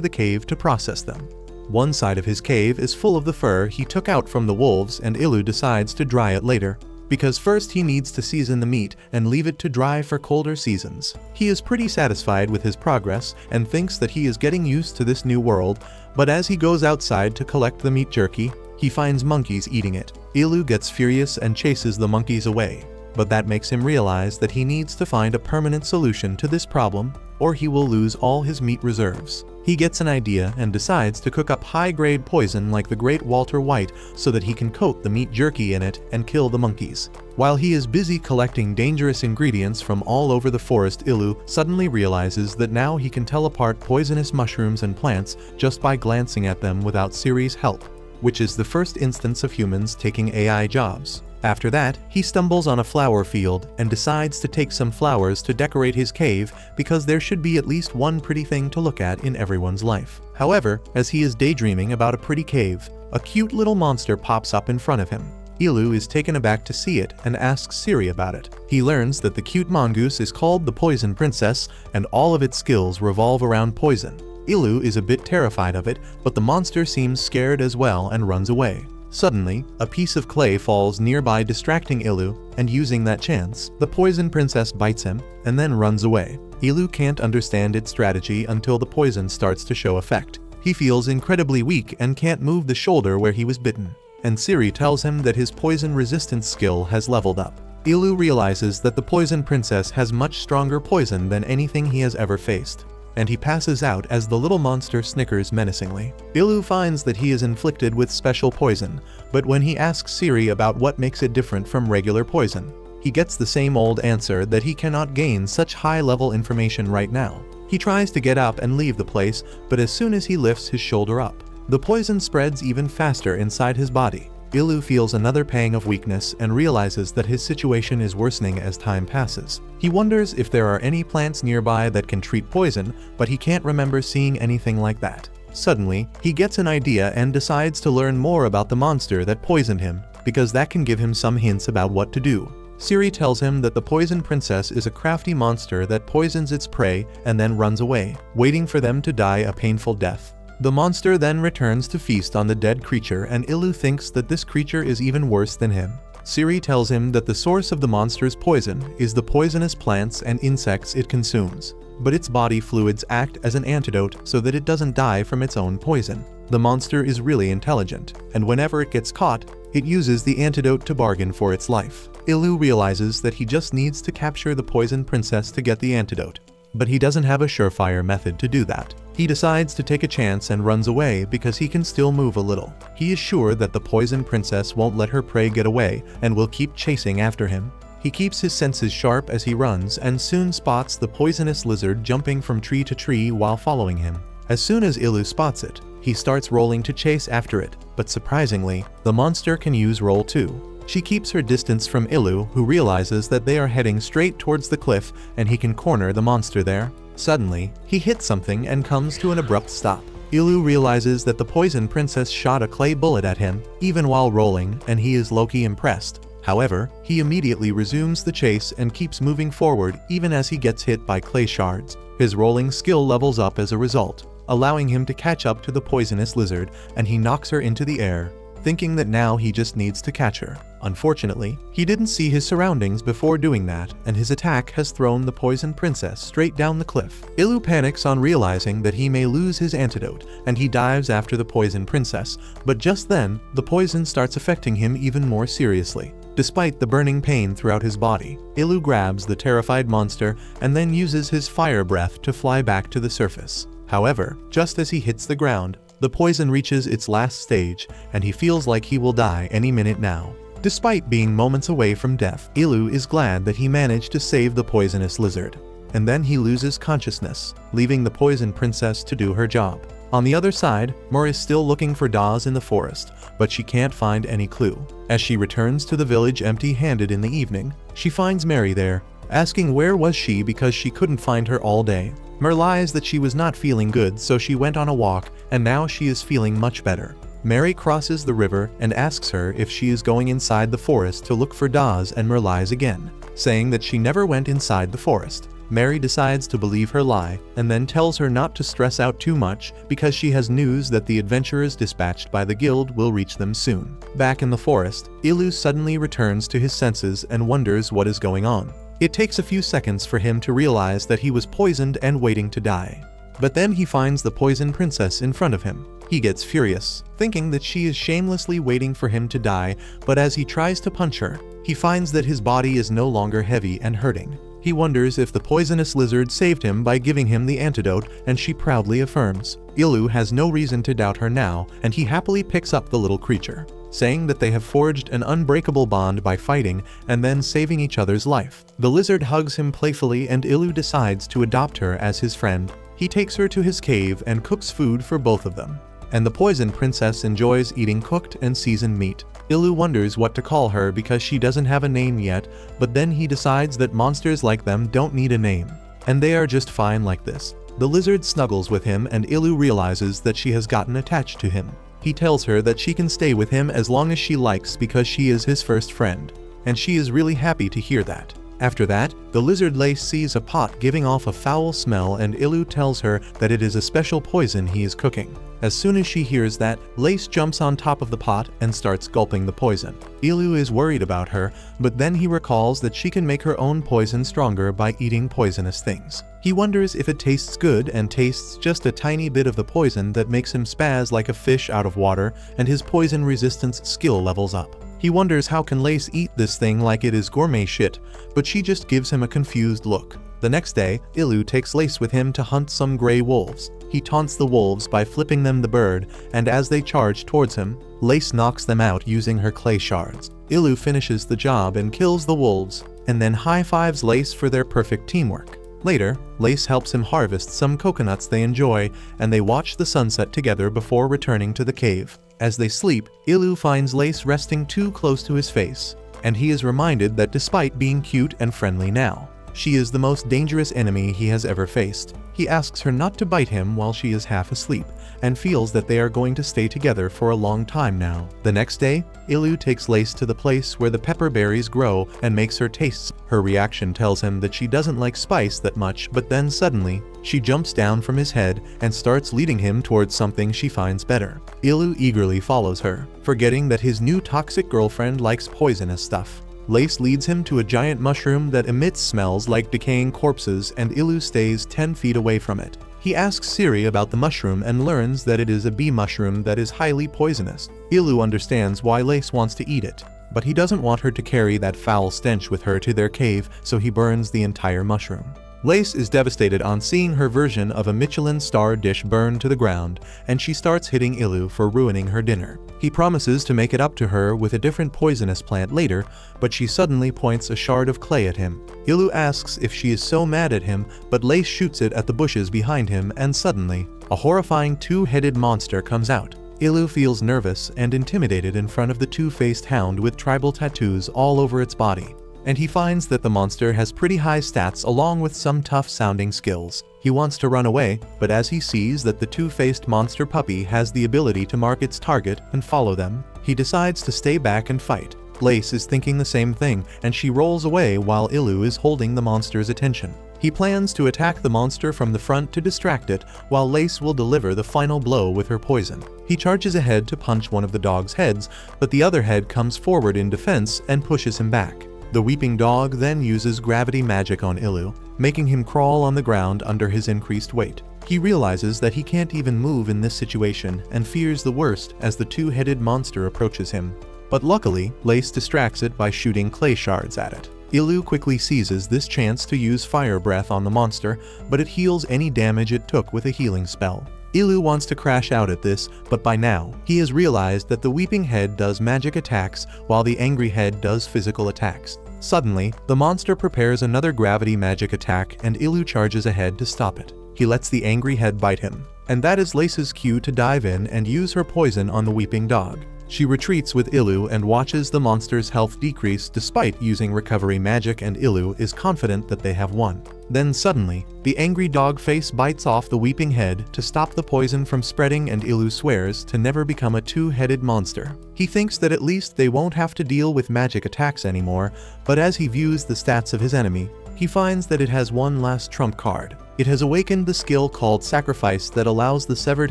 the cave to process them. One side of his cave is full of the fur he took out from the wolves, and Ilu decides to dry it later, because first he needs to season the meat and leave it to dry for colder seasons. He is pretty satisfied with his progress and thinks that he is getting used to this new world, but as he goes outside to collect the meat jerky, he finds monkeys eating it. Ilu gets furious and chases the monkeys away, but that makes him realize that he needs to find a permanent solution to this problem, or he will lose all his meat reserves. He gets an idea and decides to cook up high-grade poison like the Great Walter White so that he can coat the meat jerky in it and kill the monkeys. While he is busy collecting dangerous ingredients from all over the forest, Ilu suddenly realizes that now he can tell apart poisonous mushrooms and plants just by glancing at them without Ciri's help, which is the first instance of humans taking AI jobs. After that, he stumbles on a flower field and decides to take some flowers to decorate his cave because there should be at least one pretty thing to look at in everyone's life. However, as he is daydreaming about a pretty cave, a cute little monster pops up in front of him. Ilu is taken aback to see it and asks Ciri about it. He learns that the cute mongoose is called the Poison Princess and all of its skills revolve around poison. Ilu is a bit terrified of it, but the monster seems scared as well and runs away. Suddenly, a piece of clay falls nearby, distracting Ilu, and using that chance, the Poison Princess bites him and then runs away. Ilu can't understand its strategy until the poison starts to show effect. He feels incredibly weak and can't move the shoulder where he was bitten, and Ciri tells him that his poison resistance skill has leveled up. Ilu realizes that the Poison Princess has much stronger poison than anything he has ever faced, and he passes out as the little monster snickers menacingly. Ilu finds that he is inflicted with special poison, but when he asks Ciri about what makes it different from regular poison, he gets the same old answer that he cannot gain such high-level information right now. He tries to get up and leave the place, but as soon as he lifts his shoulder up, the poison spreads even faster inside his body. Ilu feels another pang of weakness and realizes that his situation is worsening as time passes. He wonders if there are any plants nearby that can treat poison, but he can't remember seeing anything like that. Suddenly, he gets an idea and decides to learn more about the monster that poisoned him, because that can give him some hints about what to do. Ciri tells him that the Poison Princess is a crafty monster that poisons its prey and then runs away, waiting for them to die a painful death. The monster then returns to feast on the dead creature, and Ilu thinks that this creature is even worse than him. Ciri tells him that the source of the monster's poison is the poisonous plants and insects it consumes, but its body fluids act as an antidote so that it doesn't die from its own poison. The monster is really intelligent, and whenever it gets caught, it uses the antidote to bargain for its life. Ilu realizes that he just needs to capture the Poison Princess to get the antidote, but he doesn't have a surefire method to do that. He decides to take a chance and runs away because he can still move a little. He is sure that the Poison Princess won't let her prey get away and will keep chasing after him. He keeps his senses sharp as he runs and soon spots the poisonous lizard jumping from tree to tree while following him. As soon as Ilu spots it, he starts rolling to chase after it, but surprisingly, the monster can use roll too. She keeps her distance from Ilu, who realizes that they are heading straight towards the cliff and he can corner the monster there. Suddenly, he hits something and comes to an abrupt stop. Ilu realizes that the Poison Princess shot a clay bullet at him, even while rolling, and he is low-key impressed. However, he immediately resumes the chase and keeps moving forward even as he gets hit by clay shards. His rolling skill levels up as a result, allowing him to catch up to the poisonous lizard, and he knocks her into the air, thinking that now he just needs to catch her. Unfortunately, he didn't see his surroundings before doing that, and his attack has thrown the Poison Princess straight down the cliff. Ilu panics on realizing that he may lose his antidote, and he dives after the Poison Princess, but just then, the poison starts affecting him even more seriously. Despite the burning pain throughout his body, Ilu grabs the terrified monster and then uses his fire breath to fly back to the surface. However, just as he hits the ground, the poison reaches its last stage, and he feels like he will die any minute now. Despite being moments away from death, Ilu is glad that he managed to save the poisonous lizard. And then he loses consciousness, leaving the Poison Princess to do her job. On the other side, Mur is still looking for Dawes in the forest, but she can't find any clue. As she returns to the village empty-handed in the evening, she finds Mary there, asking where was she because she couldn't find her all day. Mur lies that she was not feeling good, so she went on a walk, and now she is feeling much better. Mary crosses the river and asks her if she is going inside the forest to look for Daz and Merlies again, saying that she never went inside the forest. Mary decides to believe her lie and then tells her not to stress out too much because she has news that the adventurers dispatched by the guild will reach them soon. Back in the forest, Ilu suddenly returns to his senses and wonders what is going on. It takes a few seconds for him to realize that he was poisoned and waiting to die. But then he finds the poison princess in front of him. He gets furious, thinking that she is shamelessly waiting for him to die, but as he tries to punch her, he finds that his body is no longer heavy and hurting. He wonders if the poisonous lizard saved him by giving him the antidote, and she proudly affirms. Ilu has no reason to doubt her now, and he happily picks up the little creature, saying that they have forged an unbreakable bond by fighting and then saving each other's life. The lizard hugs him playfully and Ilu decides to adopt her as his friend. He takes her to his cave and cooks food for both of them. And the poison princess enjoys eating cooked and seasoned meat. Ilu wonders what to call her because she doesn't have a name yet, but then he decides that monsters like them don't need a name, and they are just fine like this. The lizard snuggles with him and Ilu realizes that she has gotten attached to him. He tells her that she can stay with him as long as she likes because she is his first friend, and she is really happy to hear that. After that, the lizard Lace sees a pot giving off a foul smell and Ilu tells her that it is a special poison he is cooking. As soon as she hears that, Lace jumps on top of the pot and starts gulping the poison. Ilu is worried about her, but then he recalls that she can make her own poison stronger by eating poisonous things. He wonders if it tastes good and tastes just a tiny bit of the poison that makes him spaz like a fish out of water, and his poison resistance skill levels up. He wonders how can Lace eat this thing like it is gourmet shit, but she just gives him a confused look. The next day, Ilu takes Lace with him to hunt some gray wolves. He taunts the wolves by flipping them the bird, and as they charge towards him, Lace knocks them out using her clay shards. Ilu finishes the job and kills the wolves, and then high-fives Lace for their perfect teamwork. Later, Lace helps him harvest some coconuts they enjoy, and they watch the sunset together before returning to the cave. As they sleep, Ilu finds Lace resting too close to his face, and he is reminded that despite being cute and friendly now, she is the most dangerous enemy he has ever faced. He asks her not to bite him while she is half asleep, and feels that they are going to stay together for a long time now. The next day, Ilu takes Lace to the place where the pepper berries grow and makes her taste. Her reaction tells him that she doesn't like spice that much, but then suddenly, she jumps down from his head and starts leading him towards something she finds better. Ilu eagerly follows her, forgetting that his new toxic girlfriend likes poisonous stuff. Lace leads him to a giant mushroom that emits smells like decaying corpses, and Ilu stays 10 feet away from it. He asks Siri about the mushroom and learns that it is a bee mushroom that is highly poisonous. Ilu understands why Lace wants to eat it, but he doesn't want her to carry that foul stench with her to their cave, so he burns the entire mushroom. Lace is devastated on seeing her version of a Michelin star dish burn to the ground, and she starts hitting Ilu for ruining her dinner. He promises to make it up to her with a different poisonous plant later, but she suddenly points a shard of clay at him. Ilu asks if she is so mad at him, but Lace shoots it at the bushes behind him, and suddenly, a horrifying two-headed monster comes out. Ilu feels nervous and intimidated in front of the two-faced hound with tribal tattoos all over its body, and he finds that the monster has pretty high stats along with some tough-sounding skills. He wants to run away, but as he sees that the two-faced monster puppy has the ability to mark its target and follow them, he decides to stay back and fight. Lace is thinking the same thing, and she rolls away while Ilu is holding the monster's attention. He plans to attack the monster from the front to distract it, while Lace will deliver the final blow with her poison. He charges ahead to punch one of the dog's heads, but the other head comes forward in defense and pushes him back. The weeping dog then uses gravity magic on Ilu, making him crawl on the ground under his increased weight. He realizes that he can't even move in this situation and fears the worst as the two-headed monster approaches him. But luckily, Lace distracts it by shooting clay shards at it. Ilu quickly seizes this chance to use fire breath on the monster, but it heals any damage it took with a healing spell. Ilu wants to crash out at this, but by now, he has realized that the weeping head does magic attacks while the angry head does physical attacks. Suddenly, the monster prepares another gravity magic attack and Ilu charges ahead to stop it. He lets the angry head bite him, and that is Lace's cue to dive in and use her poison on the weeping dog. She retreats with Ilu and watches the monster's health decrease despite using recovery magic, and Ilu is confident that they have won. Then suddenly, the angry dog face bites off the weeping head to stop the poison from spreading, and Ilu swears to never become a two-headed monster. He thinks that at least they won't have to deal with magic attacks anymore, but as he views the stats of his enemy, he finds that it has one last trump card. It has awakened the skill called Sacrifice that allows the severed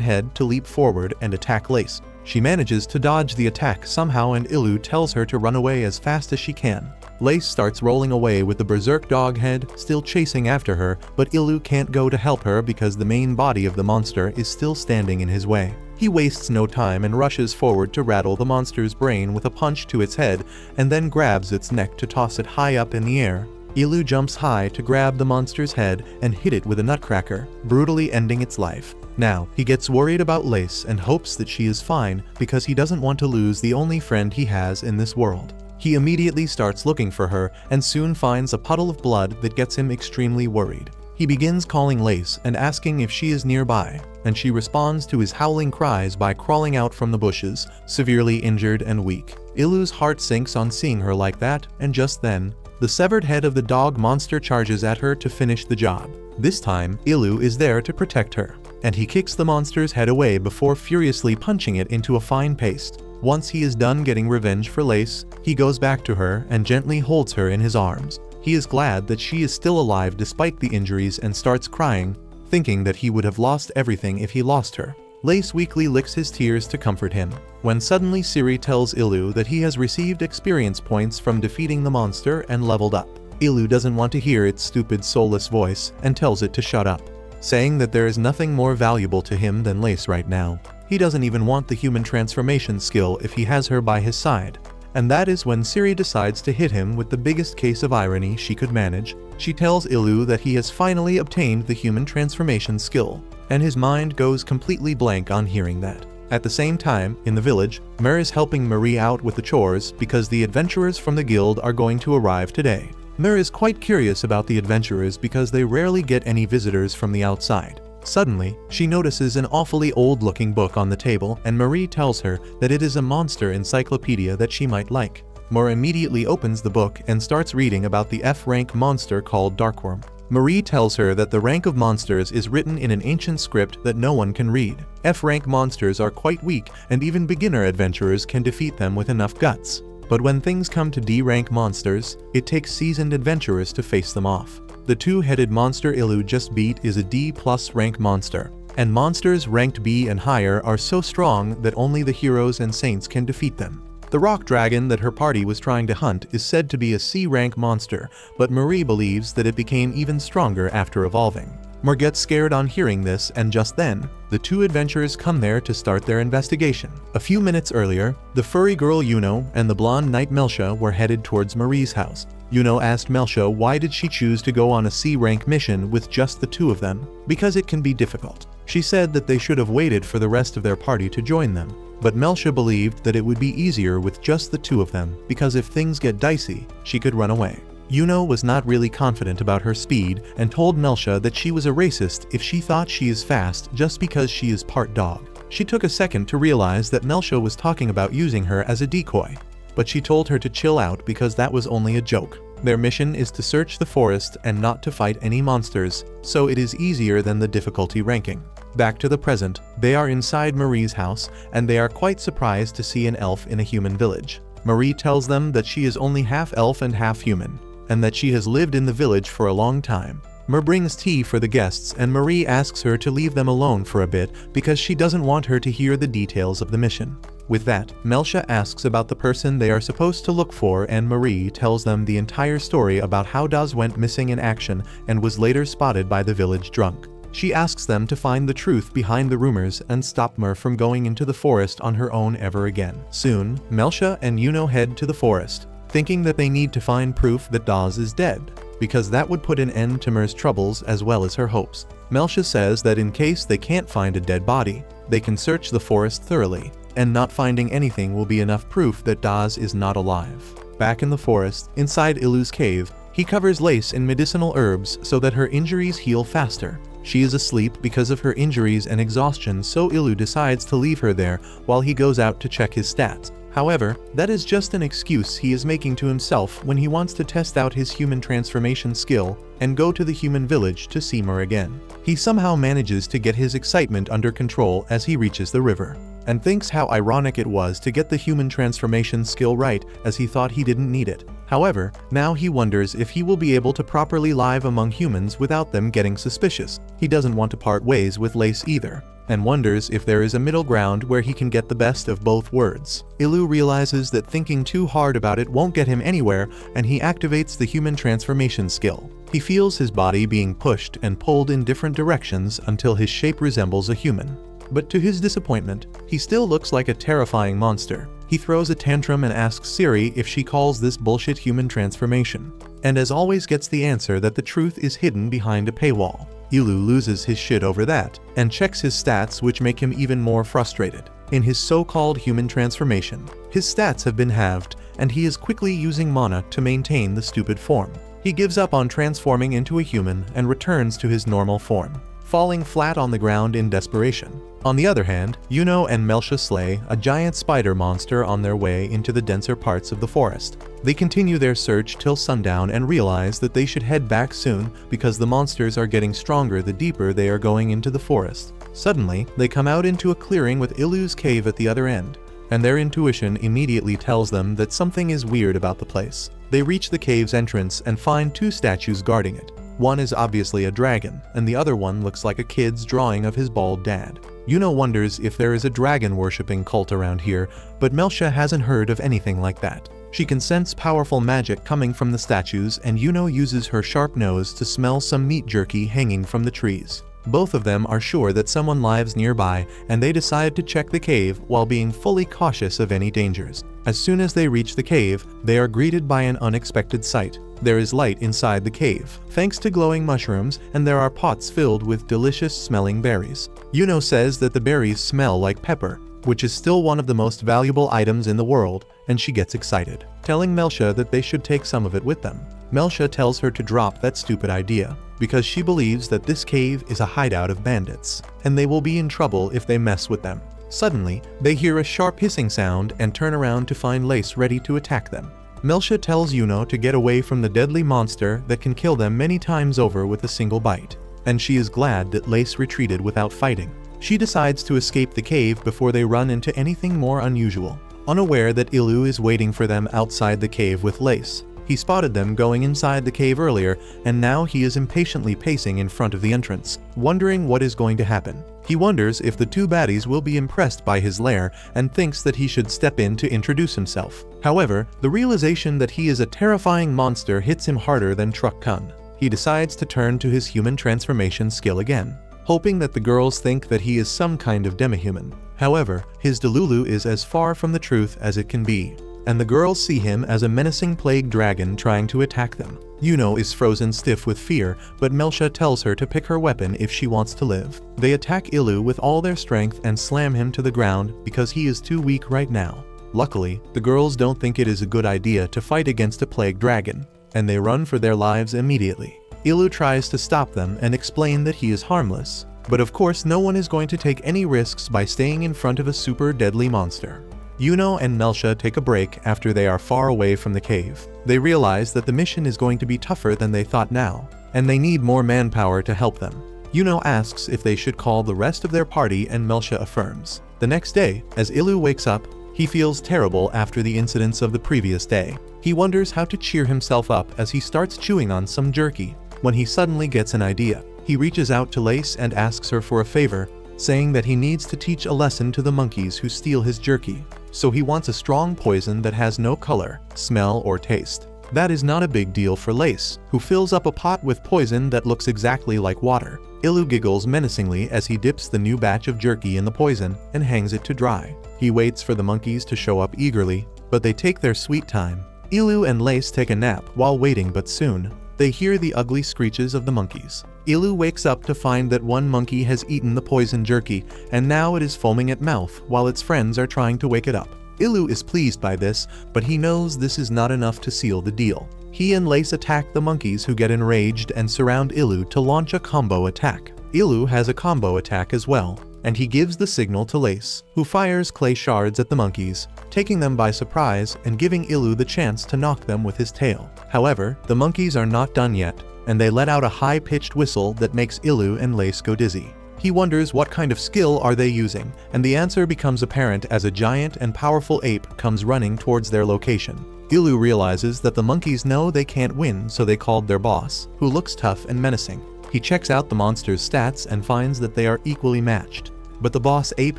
head to leap forward and attack Lace. She manages to dodge the attack somehow, and Ilu tells her to run away as fast as she can. Lace starts rolling away with the berserk dog head still chasing after her, but Ilu can't go to help her because the main body of the monster is still standing in his way. He wastes no time and rushes forward to rattle the monster's brain with a punch to its head, and then grabs its neck to toss it high up in the air. Ilu jumps high to grab the monster's head and hit it with a nutcracker, brutally ending its life. Now, he gets worried about Lace and hopes that she is fine because he doesn't want to lose the only friend he has in this world. He immediately starts looking for her and soon finds a puddle of blood that gets him extremely worried. He begins calling Lace and asking if she is nearby, and she responds to his howling cries by crawling out from the bushes, severely injured and weak. Ilu's heart sinks on seeing her like that, and just then, the severed head of the dog monster charges at her to finish the job. This time, Ilu is there to protect her, and he kicks the monster's head away before furiously punching it into a fine paste. Once he is done getting revenge for Lace, he goes back to her and gently holds her in his arms. He is glad that she is still alive despite the injuries and starts crying, thinking that he would have lost everything if he lost her. Lace weakly licks his tears to comfort him, when suddenly Ciri tells Ilu that he has received experience points from defeating the monster and leveled up. Ilu doesn't want to hear its stupid soulless voice and tells it to shut up, saying that there is nothing more valuable to him than Lace right now. He doesn't even want the human transformation skill if he has her by his side. And that is when Ciri decides to hit him with the biggest case of irony she could manage. She tells Ilu that he has finally obtained the human transformation skill, and his mind goes completely blank on hearing that. At the same time, in the village, Mer is helping Marie out with the chores because the adventurers from the guild are going to arrive today. Mer is quite curious about the adventurers because they rarely get any visitors from the outside. Suddenly, she notices an awfully old-looking book on the table, and Marie tells her that it is a monster encyclopedia that she might like. Mer immediately opens the book and starts reading about the F-rank monster called Darkworm. Marie tells her that the rank of monsters is written in an ancient script that no one can read. F-rank monsters are quite weak, and even beginner adventurers can defeat them with enough guts. But when things come to D-rank monsters, it takes seasoned adventurers to face them off. The two-headed monster Ilu just beat is a D+ rank monster, and monsters ranked B and higher are so strong that only the heroes and saints can defeat them. The rock dragon that her party was trying to hunt is said to be a C-rank monster, but Marie believes that it became even stronger after evolving. Mer gets scared on hearing this, and just then, the two adventurers come there to start their investigation. A few minutes earlier, the furry girl Yuno and the blonde knight Melcia were headed towards Marie's house. Yuno asked Melcia why did she choose to go on a C-rank mission with just the two of them, because it can be difficult. She said that they should have waited for the rest of their party to join them, but Melcia believed that it would be easier with just the two of them, because if things get dicey, she could run away. Yuno was not really confident about her speed and told Melcia that she was a racist if she thought she is fast just because she is part dog. She took a second to realize that Melcia was talking about using her as a decoy, but she told her to chill out because that was only a joke. Their mission is to search the forest and not to fight any monsters, so it is easier than the difficulty ranking. Back to the present, they are inside Marie's house, and they are quite surprised to see an elf in a human village. Marie tells them that she is only half elf and half human, and that she has lived in the village for a long time. Mer brings tea for the guests, and Marie asks her to leave them alone for a bit because she doesn't want her to hear the details of the mission. With that, Melcia asks about the person they are supposed to look for, and Marie tells them the entire story about how Daz went missing in action and was later spotted by the village drunk. She asks them to find the truth behind the rumors and stop Mer from going into the forest on her own ever again. Soon, Melcia and Yuno head to the forest, thinking that they need to find proof that Daz is dead, because that would put an end to Mer's troubles as well as her hopes. Melcia says that in case they can't find a dead body, they can search the forest thoroughly, and not finding anything will be enough proof that Daz is not alive. Back in the forest, inside Ilu's cave, he covers Lace in medicinal herbs so that her injuries heal faster. She is asleep because of her injuries and exhaustion, so Ilu decides to leave her there while he goes out to check his stats. However, that is just an excuse he is making to himself when he wants to test out his human transformation skill and go to the human village to see Mer again. He somehow manages to get his excitement under control as he reaches the river, and thinks how ironic it was to get the human transformation skill right, as he thought he didn't need it. However, now he wonders if he will be able to properly live among humans without them getting suspicious. He doesn't want to part ways with Lace either, and wonders if there is a middle ground where he can get the best of both worlds. Ilu realizes that thinking too hard about it won't get him anywhere, and he activates the human transformation skill. He feels his body being pushed and pulled in different directions until his shape resembles a human. But to his disappointment, he still looks like a terrifying monster. He throws a tantrum and asks Siri if she calls this bullshit human transformation, and as always gets the answer that the truth is hidden behind a paywall. Ilu loses his shit over that, and checks his stats, which make him even more frustrated. In his so-called human transformation, his stats have been halved, and he is quickly using mana to maintain the stupid form. He gives up on transforming into a human and returns to his normal form, falling flat on the ground in desperation. On the other hand, Yuno and Meltia slay a giant spider monster on their way into the denser parts of the forest. They continue their search till sundown and realize that they should head back soon because the monsters are getting stronger the deeper they are going into the forest. Suddenly, they come out into a clearing with Ilu's cave at the other end, and their intuition immediately tells them that something is weird about the place. They reach the cave's entrance and find two statues guarding it. One is obviously a dragon, and the other one looks like a kid's drawing of his bald dad. Yuno wonders if there is a dragon-worshipping cult around here, but Meltia hasn't heard of anything like that. She can sense powerful magic coming from the statues, and Yuno uses her sharp nose to smell some meat jerky hanging from the trees. Both of them are sure that someone lives nearby, and they decide to check the cave while being fully cautious of any dangers. As soon as they reach the cave, they are greeted by an unexpected sight. There is light inside the cave, thanks to glowing mushrooms, and there are pots filled with delicious-smelling berries. Yuno says that the berries smell like pepper, which is still one of the most valuable items in the world, and she gets excited, telling Meltia that they should take some of it with them. Meltia tells her to drop that stupid idea, because she believes that this cave is a hideout of bandits, and they will be in trouble if they mess with them. Suddenly, they hear a sharp hissing sound and turn around to find Lace ready to attack them. Meltia tells Yuno to get away from the deadly monster that can kill them many times over with a single bite, and she is glad that Lace retreated without fighting. She decides to escape the cave before they run into anything more unusual, unaware that Ilu is waiting for them outside the cave with Lace. He spotted them going inside the cave earlier, and now he is impatiently pacing in front of the entrance, wondering what is going to happen. He wonders if the two baddies will be impressed by his lair and thinks that he should step in to introduce himself. However, the realization that he is a terrifying monster hits him harder than Truck Kun. He decides to turn to his human transformation skill again, hoping that the girls think that he is some kind of demi-human. However, his delulu is as far from the truth as it can be, and the girls see him as a menacing plague dragon trying to attack them. Yuno is frozen stiff with fear, but Meltia tells her to pick her weapon if she wants to live. They attack Ilu with all their strength and slam him to the ground because he is too weak right now. Luckily, the girls don't think it is a good idea to fight against a plague dragon, and they run for their lives immediately. Ilu tries to stop them and explain that he is harmless, but of course no one is going to take any risks by staying in front of a super deadly monster. Yuno and Meltia take a break after they are far away from the cave. They realize that the mission is going to be tougher than they thought now, and they need more manpower to help them. Yuno asks if they should call the rest of their party, and Meltia affirms. The next day, as Ilu wakes up, he feels terrible after the incidents of the previous day. He wonders how to cheer himself up as he starts chewing on some jerky, when he suddenly gets an idea. He reaches out to Lace and asks her for a favor, saying that he needs to teach a lesson to the monkeys who steal his jerky. So he wants a strong poison that has no color, smell, or taste. That is not a big deal for Lace, who fills up a pot with poison that looks exactly like water. Ilu giggles menacingly as he dips the new batch of jerky in the poison and hangs it to dry. He waits for the monkeys to show up eagerly, but they take their sweet time. Ilu and Lace take a nap while waiting, but soon, they hear the ugly screeches of the monkeys. Ilu wakes up to find that one monkey has eaten the poison jerky, and now it is foaming at mouth while its friends are trying to wake it up. Ilu is pleased by this, but he knows this is not enough to seal the deal. He and Lace attack the monkeys, who get enraged and surround Ilu to launch a combo attack. Ilu has a combo attack as well, and he gives the signal to Lace, who fires clay shards at the monkeys, taking them by surprise and giving Ilu the chance to knock them with his tail. However, the monkeys are not done yet, and they let out a high-pitched whistle that makes Ilu and Lace go dizzy. He wonders what kind of skill are they using, and the answer becomes apparent as a giant and powerful ape comes running towards their location. Ilu realizes that the monkeys know they can't win, so they called their boss, who looks tough and menacing. He checks out the monster's stats and finds that they are equally matched. But the boss ape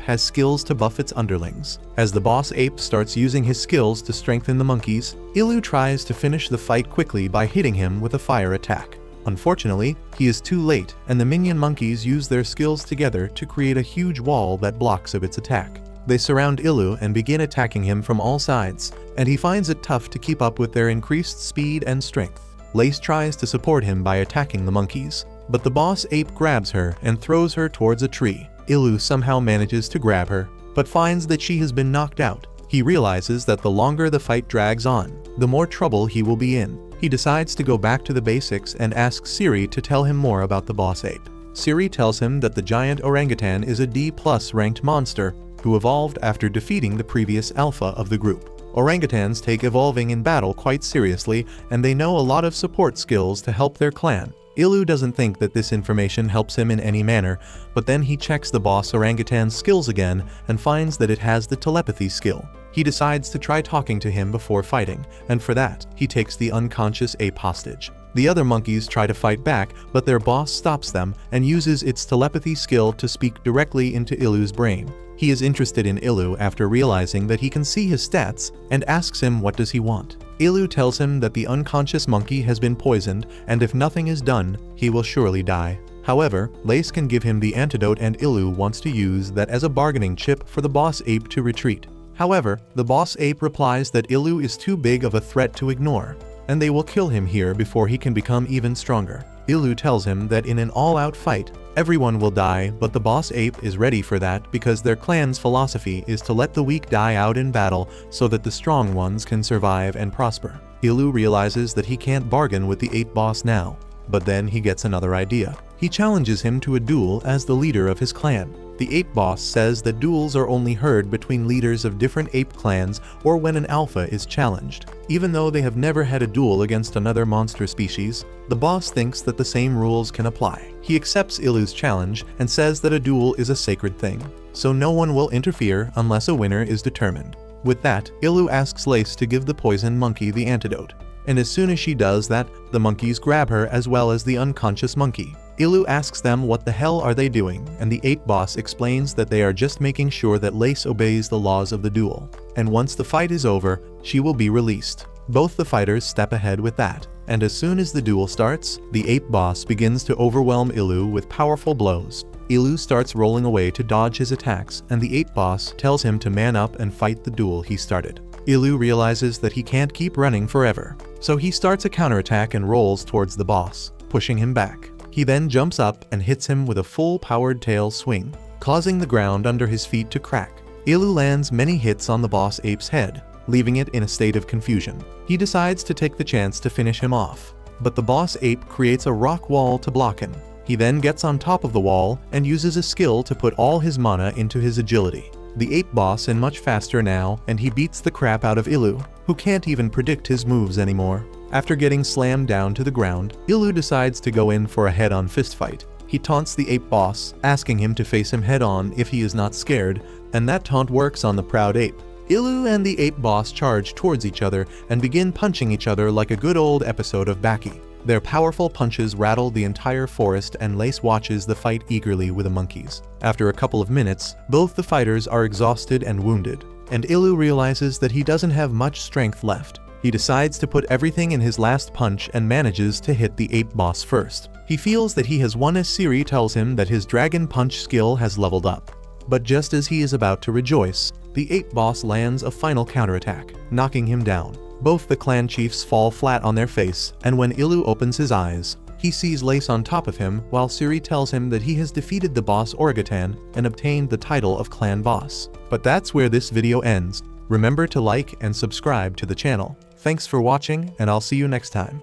has skills to buff its underlings. As the boss ape starts using his skills to strengthen the monkeys, Ilu tries to finish the fight quickly by hitting him with a fire attack. Unfortunately, he is too late, and the minion monkeys use their skills together to create a huge wall that blocks of its attack. They surround Ilu and begin attacking him from all sides, and he finds it tough to keep up with their increased speed and strength. Lace tries to support him by attacking the monkeys, but the boss ape grabs her and throws her towards a tree. Ilu somehow manages to grab her, but finds that she has been knocked out. He realizes that the longer the fight drags on, the more trouble he will be in. He decides to go back to the basics and asks Siri to tell him more about the boss ape. Siri tells him that the giant orangutan is a D+ ranked monster who evolved after defeating the previous alpha of the group. Orangutans take evolving in battle quite seriously, and they know a lot of support skills to help their clan. Ilu doesn't think that this information helps him in any manner, but then he checks the boss orangutan's skills again and finds that it has the telepathy skill. He decides to try talking to him before fighting, and for that, he takes the unconscious ape hostage. The other monkeys try to fight back, but their boss stops them and uses its telepathy skill to speak directly into Ilu's brain. He is interested in Ilu after realizing that he can see his stats and asks him what does he want. Ilu tells him that the unconscious monkey has been poisoned, and if nothing is done, he will surely die. However, Lace can give him the antidote, and Ilu wants to use that as a bargaining chip for the boss ape to retreat. However, the boss ape replies that Ilu is too big of a threat to ignore, and they will kill him here before he can become even stronger. Ilu tells him that in an all-out fight, everyone will die, but the boss ape is ready for that because their clan's philosophy is to let the weak die out in battle so that the strong ones can survive and prosper. Ilu realizes that he can't bargain with the ape boss now, but then he gets another idea. He challenges him to a duel as the leader of his clan. The ape boss says that duels are only heard between leaders of different ape clans or when an alpha is challenged. Even though they have never had a duel against another monster species, the boss thinks that the same rules can apply. He accepts Ilu's challenge and says that a duel is a sacred thing, so no one will interfere unless a winner is determined. With that, Ilu asks Lace to give the poison monkey the antidote, and as soon as she does that, the monkeys grab her as well as the unconscious monkey. Ilu asks them what the hell are they doing, and the ape boss explains that they are just making sure that Lace obeys the laws of the duel, and once the fight is over, she will be released. Both the fighters step ahead with that, and as soon as the duel starts, the ape boss begins to overwhelm Ilu with powerful blows. Ilu starts rolling away to dodge his attacks, and the ape boss tells him to man up and fight the duel he started. Ilu realizes that he can't keep running forever, so he starts a counterattack and rolls towards the boss, pushing him back. He then jumps up and hits him with a full-powered tail swing, causing the ground under his feet to crack. Ilu lands many hits on the boss ape's head, leaving it in a state of confusion. He decides to take the chance to finish him off, but the boss ape creates a rock wall to block him. He then gets on top of the wall and uses a skill to put all his mana into his agility. The ape boss is much faster now, and he beats the crap out of Ilu, who can't even predict his moves anymore. After getting slammed down to the ground, Ilu decides to go in for a head-on fistfight. He taunts the ape boss, asking him to face him head-on if he is not scared, and that taunt works on the proud ape. Ilu and the ape boss charge towards each other and begin punching each other like a good old episode of Baki. Their powerful punches rattle the entire forest, and Lace watches the fight eagerly with the monkeys. After a couple of minutes, both the fighters are exhausted and wounded, and Ilu realizes that he doesn't have much strength left. He decides to put everything in his last punch and manages to hit the ape boss first. He feels that he has won as Siri tells him that his dragon punch skill has leveled up. But just as he is about to rejoice, the ape boss lands a final counterattack, knocking him down. Both the clan chiefs fall flat on their face, and when Ilu opens his eyes, he sees Lace on top of him while Siri tells him that he has defeated the boss orangutan and obtained the title of clan boss. But that's where this video ends. Remember to like and subscribe to the channel. Thanks for watching, and I'll see you next time.